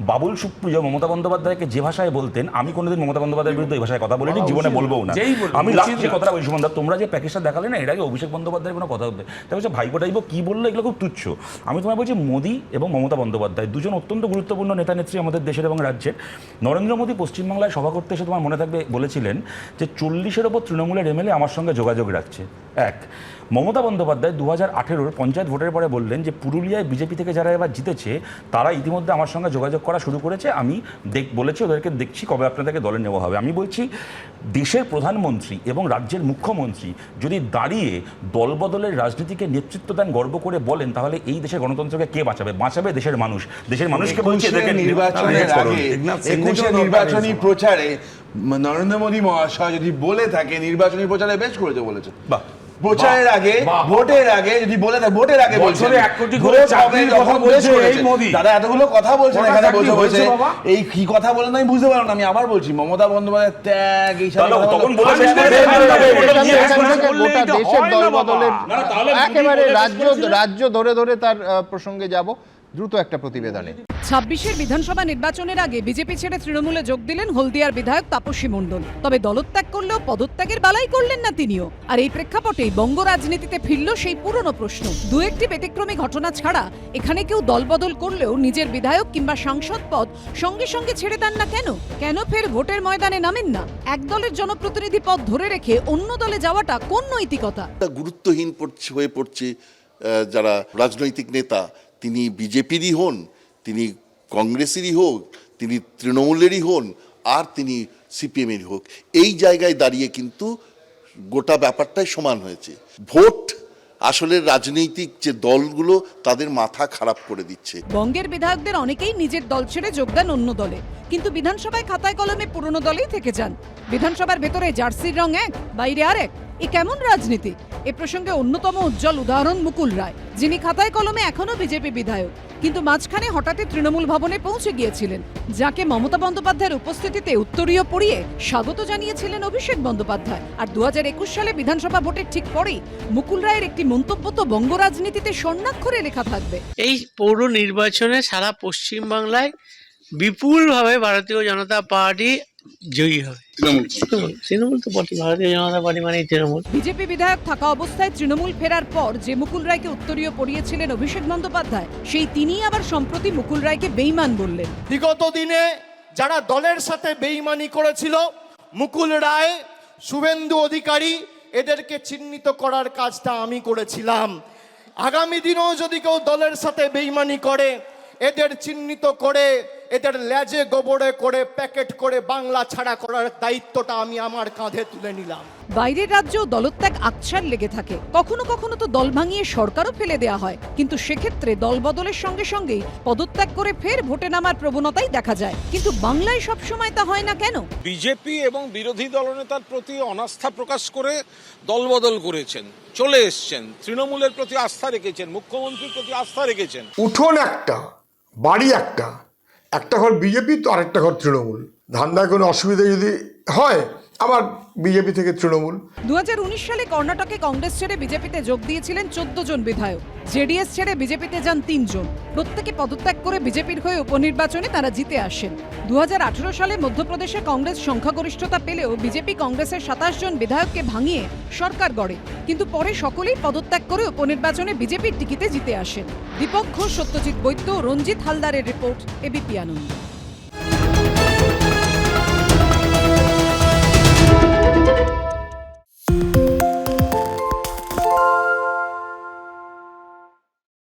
বাবুল সুপ্রিয় মমতা বন্দ্যোপাধ্যায়কে যে ভাষায় বলতেন, আমি কোনোদিন মমতা বন্দ্যোপাধ্যায়ের বিরুদ্ধে এই ভাষায় কথা বলিনি, জীবনে বলবো না। আমি লাস্ট যে কথাটা বলি সুমনদা, তোমরা যে প্যাকেজটা দেখালে না, এর আগে অভিষেক বন্দ্যোপাধ্যায়ের কোনো কথা হবে তাই হচ্ছে ভাইপো টাইপো কি বললো, এগুলো খুব তুচ্ছ। আমি তোমায় বলছি মোদী এবং মমতা বন্দ্যোপাধ্যায় দুজন অত্যন্ত গুরুত্বপূর্ণ নেতা নেত্রী আমাদের দেশের এবং রাজ্যের। নরেন্দ্র মোদী পশ্চিমবাংলায় সভা করতে এসে তোমার মনে থাকবে বলেছিলেন যে 40-এর ওপর তৃণমূলের এমএলএ আমার সঙ্গে যোগাযোগ রাখছে। এক, মমতা বন্দ্যোপাধ্যায় 2018-র পঞ্চায়েত ভোটের পরে বললেন যে পুরুলিয়ায় বিজেপি থেকে যারা এবার জিতেছে তারা ইতিমধ্যে আমার সঙ্গে যোগাযোগ করা শুরু করেছে, আমি বলেছি ওদেরকে দেখছি কবে আপনাদেরকে দলে নেওয়া হবে। আমি বলছি দেশের প্রধানমন্ত্রী এবং রাজ্যের মুখ্যমন্ত্রী যদি দাঁড়িয়ে দলবদলের রাজনীতিকে নেতৃত্ব দেন, গর্ব করে বলেন, তাহলে এই দেশের গণতন্ত্রকে কে বাঁচাবে? বাঁচাবে দেশের মানুষ। দেশের মানুষকে বলছি নির্বাচনী প্রচারে নরেন্দ্র মোদী মহাশয় যদি বলে থাকে, নির্বাচনী প্রচারে বেশ করেছে বলেছে, বাহ, প্রচারের আগে ভোটের আগে যদি বলে থাকে, ভোটের আগে বলছে 1 কোটি করে চাকরির কথা বলছে এই মোদী, দাদা এতগুলো কথা বলছেন এখানে বলছে এই কি কথা বলেন আমি বুঝতে পারলাম না। আমি আবার বলছি মমতা বন্দ্যোপাধ্যায় ত্যাগ এই তখন বলেছে গোটা দেশের দলবদলের একেবারে রাজ্য ধরে ধরে তার প্রসঙ্গে যাব দ্রুত একটা প্রতিবেদনে। 26-এর বিধানসভা নির্বাচনের আগে বিজেপি ছেড়ে তৃণমূলে যোগ দিলেন হলদিয়ার বিধায়ক তাপসী মণ্ডল। তবে দলত্যাগ করলেও পদত্যাগের বালাই করলেন না তিনিও। আর এই প্রেক্ষাপটেই বঙ্গ রাজনীতিতে ফিরল সেই পুরনো প্রশ্ন। দু একটি ব্যতিক্রমী ঘটনা ছাড়া এখানে কেউ দলবদল করলেও নিজের বিধায়ক কিংবা সাংসদ পদ সঙ্গে সঙ্গে ছেড়ে দেন না কেন? কেন ফের ভোটের ময়দানে নামেন না? এক দলের জনপ্রতিনিধি পদ ধরে রেখে অন্য দলে যাওয়াটা কোন নৈতিকতা? গুরুত্বহীন হয়ে পড়ছে যারা রাজনৈতিক নেতা, তিনি বিজেপিরই হন, তিনি কংগ্রেসেরই হোক, তিনি তৃণমূলেরই হন, আর তিনি সিপিএমেরই হোক, এই জায়গায় দাঁড়িয়ে কিন্তু গোটা ব্যাপারটাই সমান হয়েছে। ভোট আসলে রাজনৈতিক যে দলগুলো তাদের মাথা খারাপ করে দিচ্ছে। বঙ্গের বিধায়কদের অনেকেই নিজের দল ছেড়ে যোগ দেন অন্য দলে, কিন্তু বিধানসভায় খাতায় কলমে পুরনো দলেই থেকে যান। বিধানসভার ভেতরে জার্সির রং এক, বাইরে আরেক, এ কেমন রাজনীতি? এ প্রসঙ্গে অন্যতম উজ্জ্বল উদাহরণ মুকুল রায়, যিনি খাতায় কলমে এখনো বিজেপি বিধায়ক, কিন্তু মাঝখানে হঠাৎই তৃণমূল ভবনে পৌঁছে গিয়েছিলেন, যাকে মমতা বন্দ্যোপাধ্যায়ের উপস্থিতিতে উত্তরীয় পড়িয়ে স্বাগত জানিয়েছিলেন অভিষেক বন্দ্যোপাধ্যায়। আর 2021 সালে বিধানসভা ভোটের ঠিক পরেই মুকুল রায়ের একটি মন্তব্য তো বঙ্গ রাজনীতিতে স্বর্ণাক্ষরে লেখা থাকবে। এই পৌর নির্বাচনে সারা পশ্চিমবাংলায় বিপুলভাবে ভারতীয় জনতা পার্টি জয়ী হবে। তৃণমূল তো ভারতীয় জনতা পার্টি মানে তৃণমূল। বিজেপি বিধায়ক থাকা অবস্থায় তৃণমূল ফেরার পর যে মুকুল রায়কে উত্তরীয় পড়িয়েছিলেন অভিষেক বন্দ্যোপাধ্যায়, সেই তিনিই আবার সম্প্রতি মুকুল রায়কে বেঈমান বললেন। বিগত দিনে যারা দলের সাথে বেঈমানি করেছিল, মুকুল রায়, শুভেন্দু অধিকারী, এদেরকে চিহ্নিত করার কাজটা আমি করেছিলাম। আগামী দিনেও যদি কেউ দলের সাথে বেঈমানি করে, এদের চিহ্নিত করে এদের লেজে গোবরে করে প্যাকেট করে বাংলা ছাড়া করার দায়িত্বটা আমি আমার কাঁধে তুলে নিলাম। বাইরের রাজ্যেও দলত্যাগ আকছার লেগে থাকে, কখনো কখনো তো দল ভাঙিয়ে সরকারও ফেলে দেওয়া হয়, কিন্তু সেক্ষেত্রে দল বদলের সঙ্গে সঙ্গেই পদত্যাগ করে ফের ভোটে নামার প্রবণতাই দেখা যায়। কিন্তু বাংলায় সবসময় তা হয় না কেন? বিজেপি এবং বিরোধী দলনেতার প্রতি অনাস্থা প্রকাশ করে দলবদল করেছেন, চলে এসছেন, তৃণমূলের প্রতি আস্থা রেখেছেন, মুখ্যমন্ত্রীর প্রতি আস্থা রেখেছেন। উঠোন একটা, বাড়ি একটা ঘর বিজেপি তো আরেকটা ঘর তৃণমূল। ধান্দায় কোনো অসুবিধা যদি হয় আবার বিজেপি থেকে তৃণমূল। 2019 সালে কর্ণাটকে কংগ্রেস ছেড়ে বিজেপিতে যোগ দিয়েছিলেন 14 জন বিধায়ক। জেডিএস ছেড়ে বিজেপিতে যান 3 জন। প্রত্যেকে পদত্যাগ করে বিজেপির হয়ে উপনির্বাচনে তারা জিতে আসেন। 2018 সালে মধ্যপ্রদেশে কংগ্রেস সংখ্যাগরিষ্ঠতা পেলেও বিজেপি কংগ্রেসের 27 জন বিধায়ককে ভাঙিয়ে সরকার গড়ে, কিন্তু পরে সকলেই পদত্যাগ করে উপনির্বাচনে বিজেপির টিকিটে জিতে আসেন। দীপক ঘোষ, সত্যজিৎ বৈদ্য, রঞ্জিত হালদারের রিপোর্ট, এবিপি আনন্দ।